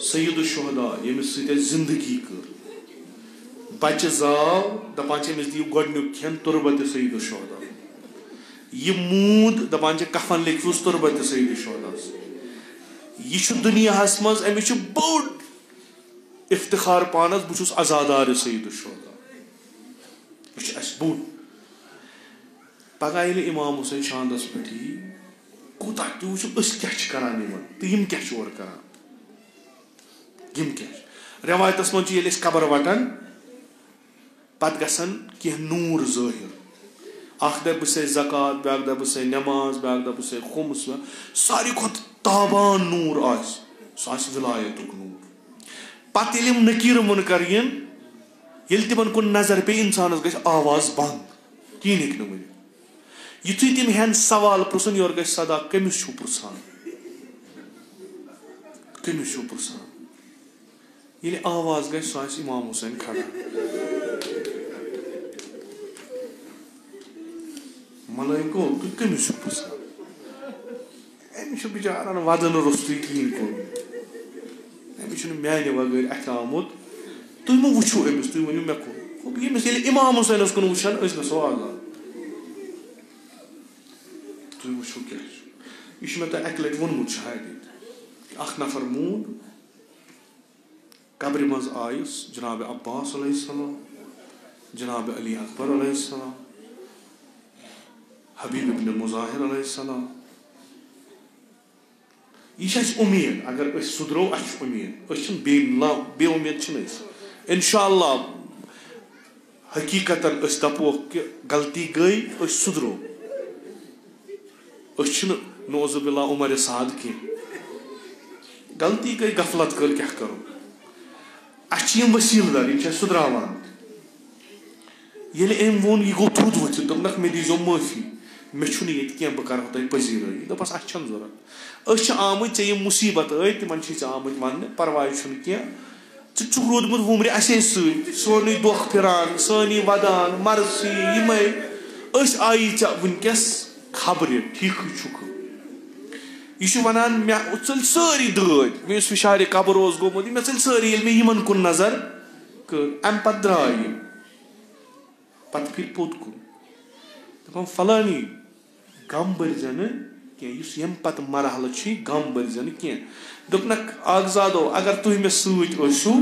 सईद शुहदा यमिस जिंदगी कर बच्चे जाव दपान अमिस दिव गोडनुक खेन तुरबत सईद शुहदा यह मूद दपान कफन लिखुस तुरबत सईद शुहदास यह दुनिया मज अमिस बोड़ इफ्तिखार पानस बहुत आजादार सईद शुहदा यह बोड़ पगह ये इमाम हुसैन शानदस पे कूता तुम क्या करान तो यम क्या करान यम क्या रवायतस मज कबर वटान पत गसन कह नूर ज़ाहिर अख दप से ज़कात ब्याक दप से नमाज ब्याक दप से खुम्स सारी खुद ताबान नूर आस विलायतुक नूर पत नकीर मुनकर ये तिमन कुन नजर पे इंसानस गई आवाज बंद कहीं हेक न वन युथु तम हेन सवाल पृछन योर गई सदा कमिस छु पृछान कमिस छु पृछान ये आवाज गई सह इमाम हुसैन खड़ा मलाइको तु कमिस छु पृछान अमिस बिचारान वदन रोस्तु कहीं कोर अमिस म्यान वगैर अथ आमुत तुम मो वुचो अमिस तुम वनु मे को यमिस ये इमाम हुसैन कुन वुचान गो आजाद तुम वुचो क्या यह मे तुम अक लट वोनमुत शायद अख नफर मून कब्र मज आयस जनाब अब्बास अलैहिस्सलाम जनाब अली अकबर अलैहिस्सलाम हबीब इब्न मुजाहिर अलैहिस्सलाम यह उम्मीद अगर सुधरो उम्मीद बे उम्मीद इंशाअल्लाह हकीकतन दपो कि गलती गई सुधरो नौजुबिल्ला उमर साद की गलती गई गफलत कर क्या करो अम वसीलदार इन सुधरावान ये वोन यह गो थोद वो दोपनक मे दीजो माफी मे क्या बह कर तुम पजीराई दपस अ जरूरत आमत ये मुसीबत तिमन आमत वन परवाह क्या चुक रोदमुत वुमर असे सोन दुख फिरान सानी वदान मरसी यमे आई वनकस खबर ठीक छुक यह वन मे चल सारी दद मे विशार कबर गोमुत मे चल सारी मे यमन कुन नजर कर अम पे द्राय पे फिर पोत कुन दपान फलानी गम बरजन क्या यम पे मरहल गम बरजन क्या दोपनक आगजादो अगर तुम मे सू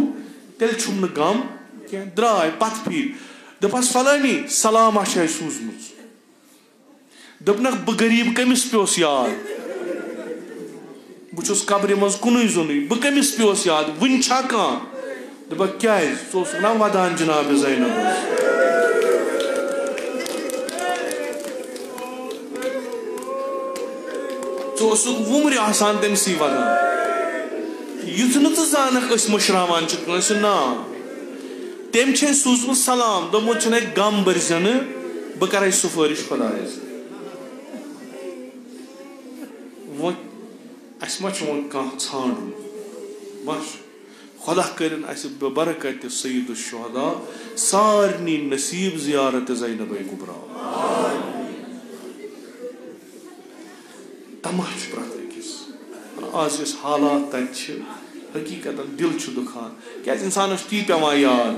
तेल छुम न गम क्या द्राय पत फिर दपस फलानी सलामा सूजमुत दोपनक बह गरीब कमिस पेस याद बहुस कब्र मज कुन जोन बह कमिस पेस याद वन कह दप क्या ना वदान जनाब ज़ैनब वुमर आसान तमसी वदान युथ न जानक मुशरावान ना तम सूजमुत सलाम दोमुत गम बरजन बह कर सुफारिश खुदायस वो छाड़न बस खुदा कर बरकत सईद शुहदा सारनी नसीब जियारत ज़ैनब कुबरा तमाह प्रत अकिस आज हालात तक हकीकत दिल दुखान क्या इंसान ती पेवान याद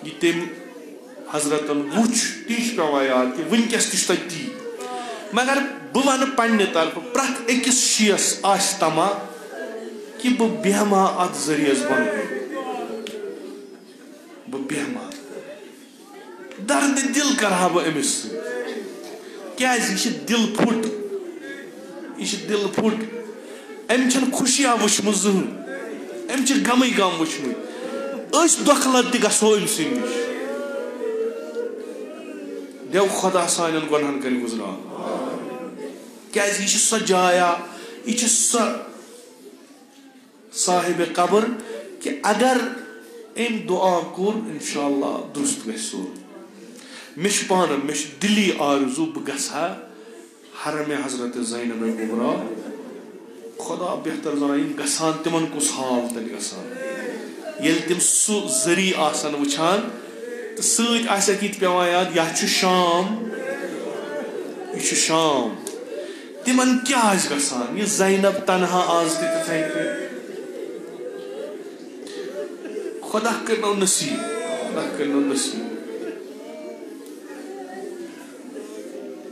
यह तम हजरतन वुच ती पेवान याद कि वनकस ती मगर बह वन पन्ने तरफ प्रत अकिस शीयस आस तमा कि बह बेहमा अत जरियस बन बह बेहमा दर्द दिल करहा बह अमिस क्या दिल फुट यह दिल फुट अम खुशिया वुचम जहन अम गम गम वुचम दखलत गो अम नश देव खुदा सान गुनहन कर गुजरान क्या सो जाया यह साहिब कब्र कि अगर अम दुआ कोर इंशाअल्लाह दुरुस्त गो मे पान मे दिली आरजू बह गहा हरम हजरत ज़ैनब कुबरा खुदा बेहतर जान गसान तिमन कुस हाल तल गसान ये तम सु जरी आसन वुचान तो सत पेवान याद यह शाम यह शाम तिमन क्या गसान यह ज़ैनब तनहा आज तथे खुदा करनो नसीब खुदा करनो नसीब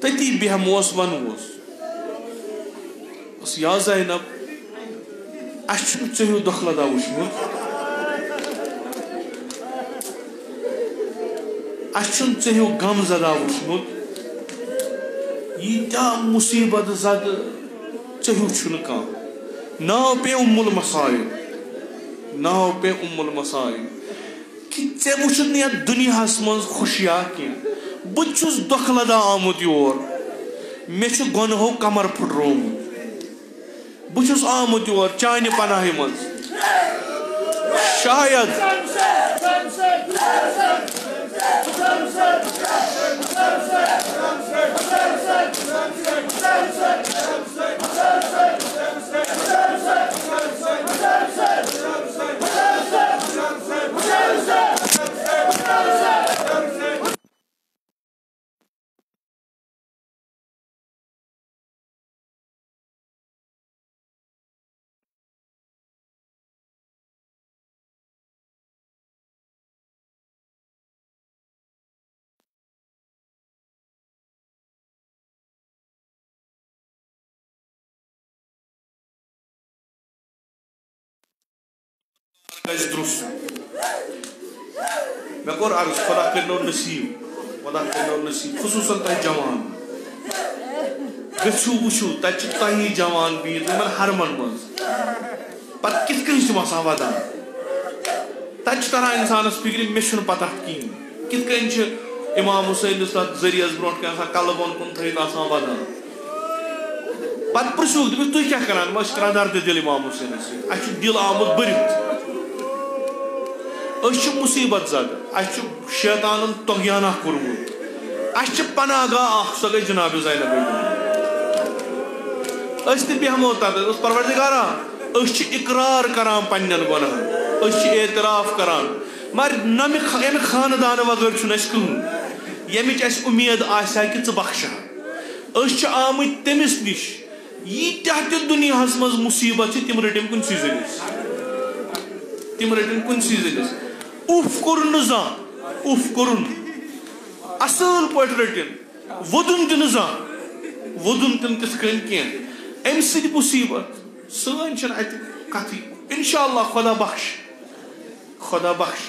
तती बेहमोस वनोस या ज़ैनब अो दखलदा वुचमुत अो गम जदा वुचमुत यीत्या मुसीबत जद चो कह नाव पे उम्मुल मसाइब कि ऐ वुचुत न दुनियास मज खुशिया क्या बहुस दखलदा आमुत योर मे गुनहो कमर फुटरोमुत बहुस आमुत योर चान पनाह मज शायद दुरुस्त मे कोर अर्ज खुदा करनो नसीब खुसूसन तह जवान गु वुचु तही जवान बीत हरमन मज पे कित वदान तरान इंसानस फिक्र मे पता कहें कित इमाम हुसैन जरियस ब्रो कल बन कुन थी वदान पे पृछुक तुम क्या करान दर्द दिल इमाम हुसैन दिल आमुत बरित मुसीबत जद शैतान तोगयाना कोर्मुत पनाह गाह सो गई जनाब ज़ैनब बेहमो तथ परवरदिगारा इकरार करान पन्न गुनाहन एतराफ करान मगर नमे खानदान वगर कहीं यमिच उम्मीद आसा कि ज़ बख्शा आमत तमिस निश यीत्याह त दुनियाहस मज मुसीबत तिम रटिन कुनसी जरियस उफ कोरुन उफ कोरुन असल पे रटिन वोदुन तन वोदुन तन तिथ कह अम सत मुसीबत सन कथ इंशाअल्लाह खुदा बख्श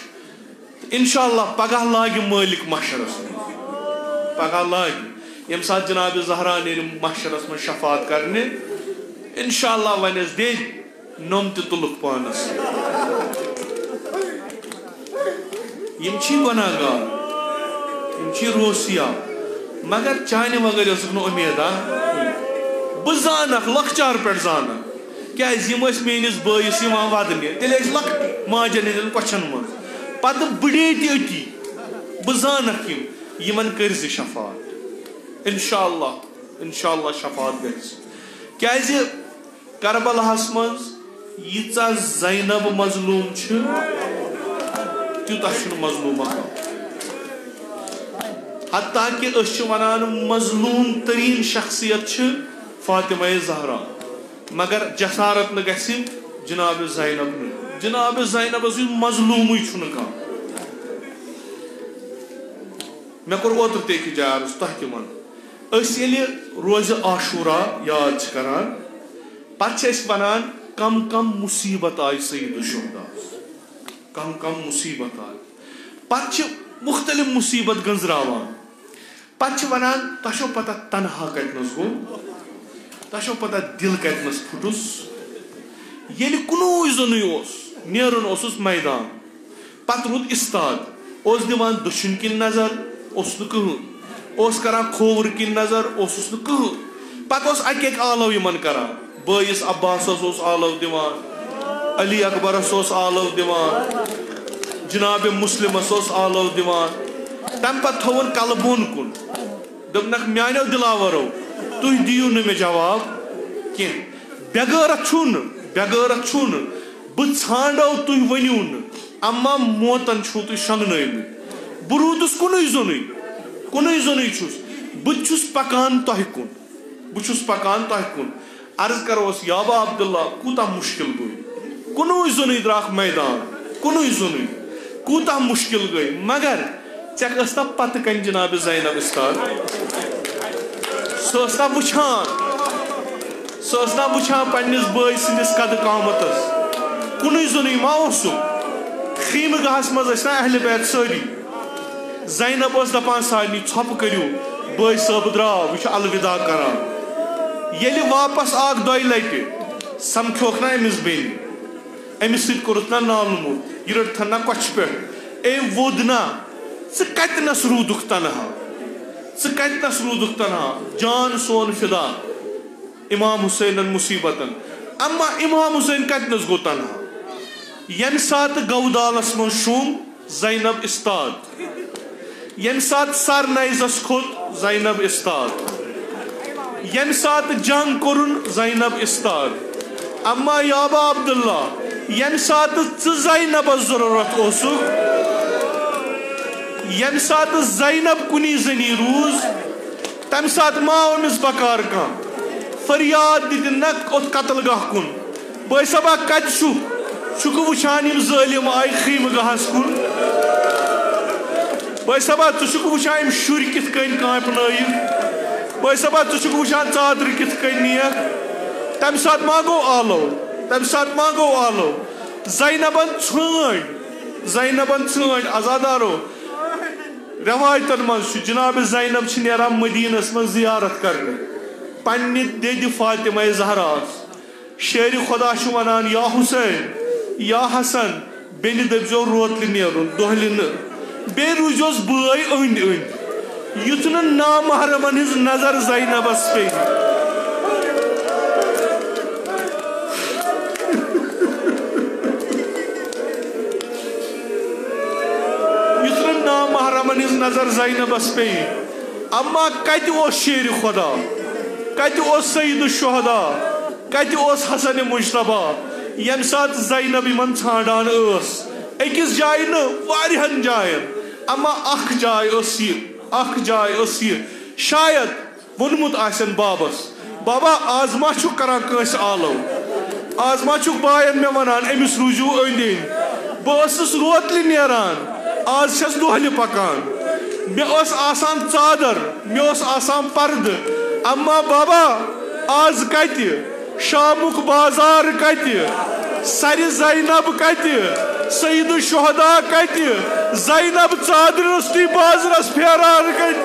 इंशाअल्लाह पगह लाग मालिक महशरस पगह लाग यम साथ जनाब ज़हरा ने महशरस में शफात करने इंशाअल्लाह वनस दे नम तुलुक पानस यम गुनाहगार यम रोसिया मगर चाने वगर उम्मीद बह जानक लकचार पे जानक क्या मेस बस वदने तेल माजन हंदन कछन मज पे बड़े तती बह जानक यमन कर शफात इंशाअल्लाह शफात क्या करबलाहस मज यीचा ज़ैनब मजलूम तूतः मजलूम हत्ता कि वनान मजलूम तरीन शख्सियत फातिमा ज़हरा मगर जसारत न गि जनाब ज़ैनब मजलूम कह मे कोर ओत्र ते जाय तह तिमन रोज आशूरा याद करान पे वनान कम कम मुसीबत आय सईद शुहदा कम मुसीबत आय पे मुख्तलिफ मुसीबत गंजरावान पे वनान तह पता तनहा कतनस गो तह पता दिल कतनस फुटुस ये कुनूज जन नेरन मैदान पत रुद इस्ताद दिवान दुश्मन किन नजर कहीं करान खोवर किन नजर कहीं पत अक आलव यमन करान बयस अब्बास आलव दिवान अली अकबरस आलव दिवान जनाब मुस्लिमस आलव दिवान तम पे थोन कल बोन कुन दपनक मानो दिलावरो तुह दियो न मे जवाब कह बेगैरत छून बह छाड़ो तुह वनु न अम्मा मोतन छू तुह शंगन बह रूदस कुन जोन छुस बहुस पकान तह कुन अर्ज करोस याबा अब्दुल्ला कूता मुश्किल गई कुन जोन द्राख मैदान कुन जोन कूता मुश्किल गई मगर ऐसा पत कन जनाब ज़ैनब इस्ताद सह वुछान पन्निस बय सिंदिस कद कामतस कुन जोन मा खीम गाहस मज अहल बैत सारी ज़ैनब दपान सारे छप करू बय सब द्राव यह अलविदा करान येलि वापस आग दो लटि समखोक ना अमिस बेन अमिस सत ना नालमुत यह रटन ना कछ पे ए वोद ना कतनस रूदुक तनहा जान सोन फिदा इमाम हुसैन मुसीबतन अम्मा इमाम हुसैन कतनस गो तनहा यम सात गौदालस मं शुम ज़ैनब इस्ताद यम सात सर नैजस खोत ज़ैनब इस्ताद, यम सात जंग कोरुन ज़ैनब इस्ताद। अम्मा याबा अब्दुल्ला यम सात ज़ैनब ज़रूरत ओसुक, यम सात ज़ैनब कुनी जनी रूज, तम सात माओ अमिस बकार का फरियाद दिनक ओत कत्ल गाह कुन। बैसबा कत छुक वुचान यम ज़ालिम आय खीम गाहस कुन। बैसबा तुक वुचान यम शुर कित कन कांपनायन। बैसबा तुक वुचान चादर कित कन नियक। तम सात मा गो आलो, तम सात मा गो आलो। ज़ैनबन छान आजादारो रवायतन मज जनाब ज़ैनब नेरान मदीनस मज जियारत करने पन्ने देद फातिमा ज़हरास। शेर खुदा वनान या हुसैन या हसन बेन दपजो रोतल नेरुन दोहल बे रूजोस बाय अंद अंद युथ नामहरमन हिज नजर ज़ैनबस पे। नामहरमन हिज नजर ज़ैनबस पे। अम्मा कत शेर खुदा, कत सईद शुहदा, कत हसन मुजतबा यम सात ज़ैनब इन छाड़ान अकिस जाय न जायन। अम्मा अख जाय शायद वोनमुत आसन बाबस, बाबा आज मा छु करान कंस आलो, आज मा छु बायन मे वनान अमिस रूजू अंद अंद। बस रोतल नेरान आज छस दोहल पकान, मे आसान चादर, मे आसान पर्द। अम्मा बाबा आज कत शामुक बाजार कत, सर ज़ैनब कत, सईद शुहदा कत, ज़ैनब चादरस ती बाजरस फेरान कत।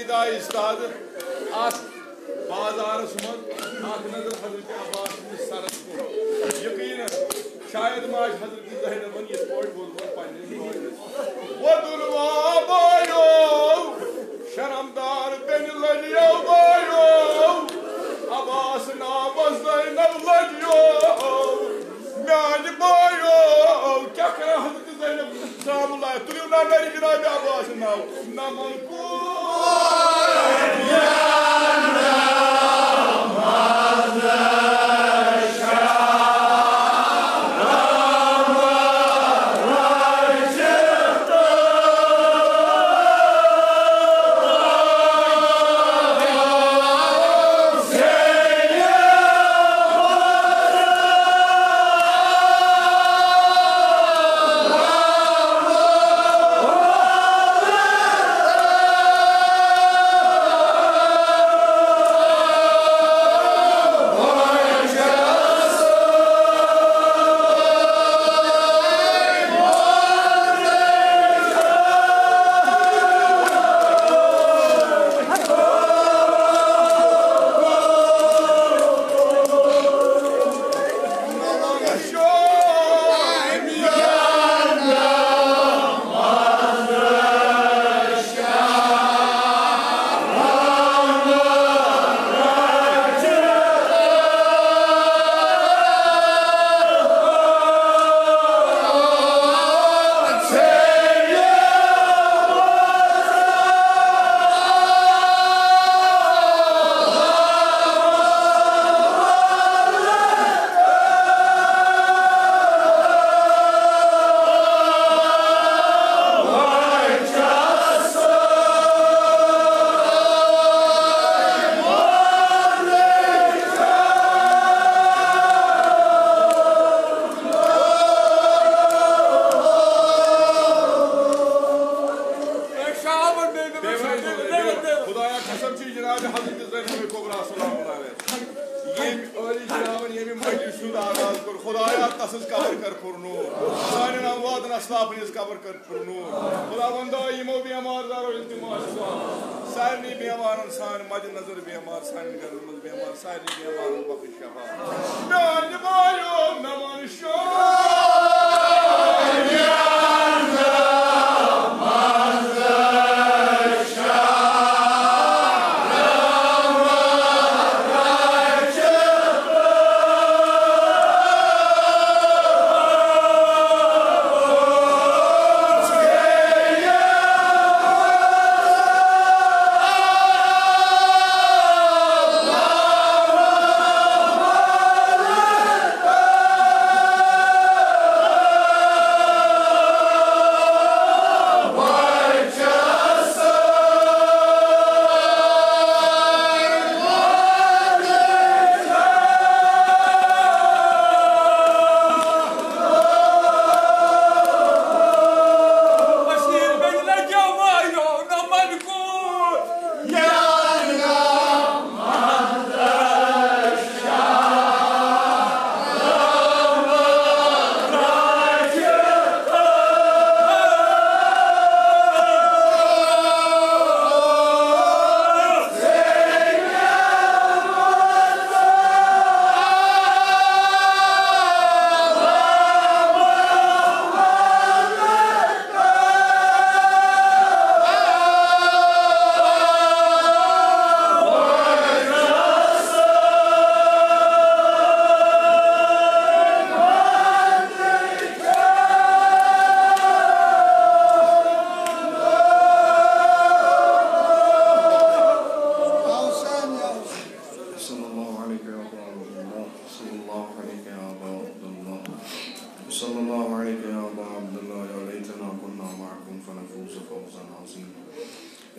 इब्तिदाई उस्ताद बाजारस मज नजर हजरत अब्बास सरस को यकीन शायद माज हजरत ज़ैनबन ये पोट बोल पाने वो दुलवा बायो शर्मदार बिन ललियो बायो अब्बास नाम ज़ैनब ललियो गाज बायो क्या कर हजरत ज़ैनब सामला तुलियो ना मेरी जनाब अब्बास नाम नमन को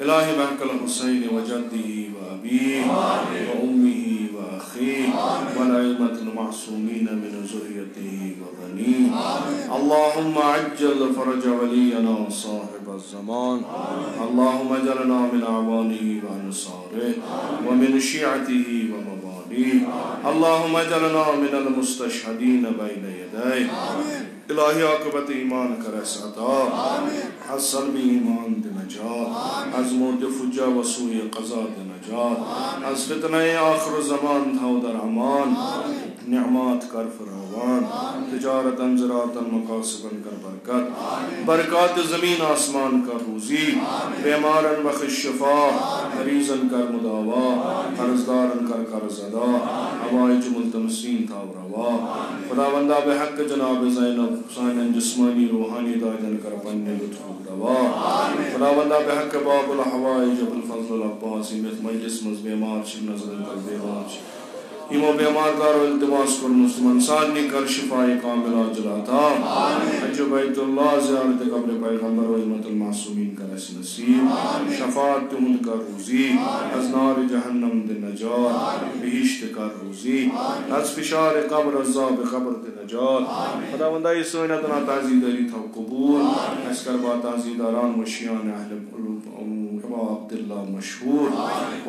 इलाही महकल हुसैन वजद्दी व अबी व उम्मी व अखी व लइमतुल मासूमीन मिन ज़ुर्रियतिही व बनी अल्लाहुम्मा अज्जल फरज वलियना साहिब ज़मान अल्लाहुम्मा अजलना मिन अवानिही व अंसारिही व मिन शियअतिही व मवालिही तौफीक। अल्लाहुम्मा जअलना मिनल मुस्तशहीदीन बैन यदैक। इलाही आक़िबत ईमान कर अता। असल भी ईमान दे नजात। अज़ मौत फुजा वसूए क़ज़ा दे नजात। अज़ फितने आखिर ज़मान था उदर अमान। निअमात कर फरावान। तिजारतन ज़राअतन मकासबन कर बरकत। बरकत ज़मीन आसमान कर रूज़ी। बीमारन बख़्श शिफ़ा। मरीज़न कर मुदावा। कर्ज़दारन कर कर्ज़ अदा। हवाइज मुल्तमसीन था रवा। खुदावंदा बेहक़ जनाब ज़ैनब हुसैन जिस्मानी रूहानी दायदन कर बन्ने लुत्फ़ दवा। खुदावंदा बेहक़ बाबुल हवाइज अबुल फ़ज़ल अब्बास इमत मजलिस मज़ बेमार शिव नज़र कर बेमार इमो बेमार दारो इल्तिमास कर मुस्लिमान सानी कर शिफाए कामिला जलाता। हज बैतुल्लाह ज़ियारत कब्र पैगंबर व इमतुल मासूमीन कर नसीब। शफाअत तुहुद कर रूज़ी। अज़ नार जहन्नम दे नजात। बिहिश्त कर रूज़ी। अज़ फिशार कब्र अज़ाब कब्र दे नजात। खुदावंदा ये सोनतना ताज़ीदारी था कबूल। अज़ कर बा ताज़ीदारान वशियान अहले अब्दुल्लाह मशहूर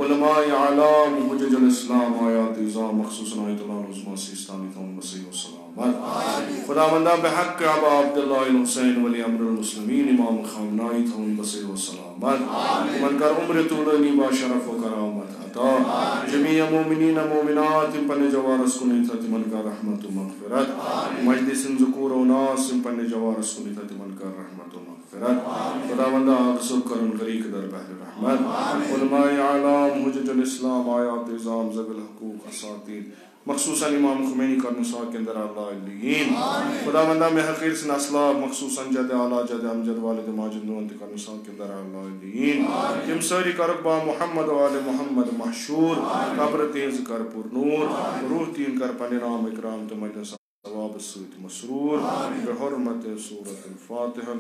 उलमाए आलाम हुज्जतुल इस्लाम आयात इज़ाम मख़सूसन आयतुल उज़्मा सिस्तानी तौन मसीह व सलामत। खुदावंदा बेहक़ अबा अब्दुल्लाह हुसैन वली अमरुल मुस्लिमीन इमाम ख़ामनाई तौन मसीह व सलामत। मन कर उम्र तुलनी बा शरफ़ व करामत अता। जमीअ मोमिनीन मोमिनात पन्ने जवारस कुनित मन कर रहमत व मग़फ़िरत। मजलिसिन ज़ुकूर व नास पन्ने जवारस कुनित मन कर रहमत व मग़फ़िरत। खुदावंदा अग़सब करन करीक दर बहर रहमत। उलमाए आलाम हुज्जतुल इस्लाम आयात इज़ाम ज़बिल हुकूक़ असातीर मख़सूसन इमाम खुमैनी कर मुसा के अंदर अल्लाहीन। खुदावंदा में हक़ीर से नस्ला मख़सूसन जद आला जद अमजद वालिद माजिद नूंत कर मुसा के अंदर अल्लाहीन। तिम सारी करबा मोहम्मद वाले मोहम्मद मशहूर कब्र तेज़ कर पुरनूर रूह तीन कर पनिराम इकराम तो मजलिस सवाब सूत मसरूर बिहुर्मत सूरत अल-फ़ातिहा।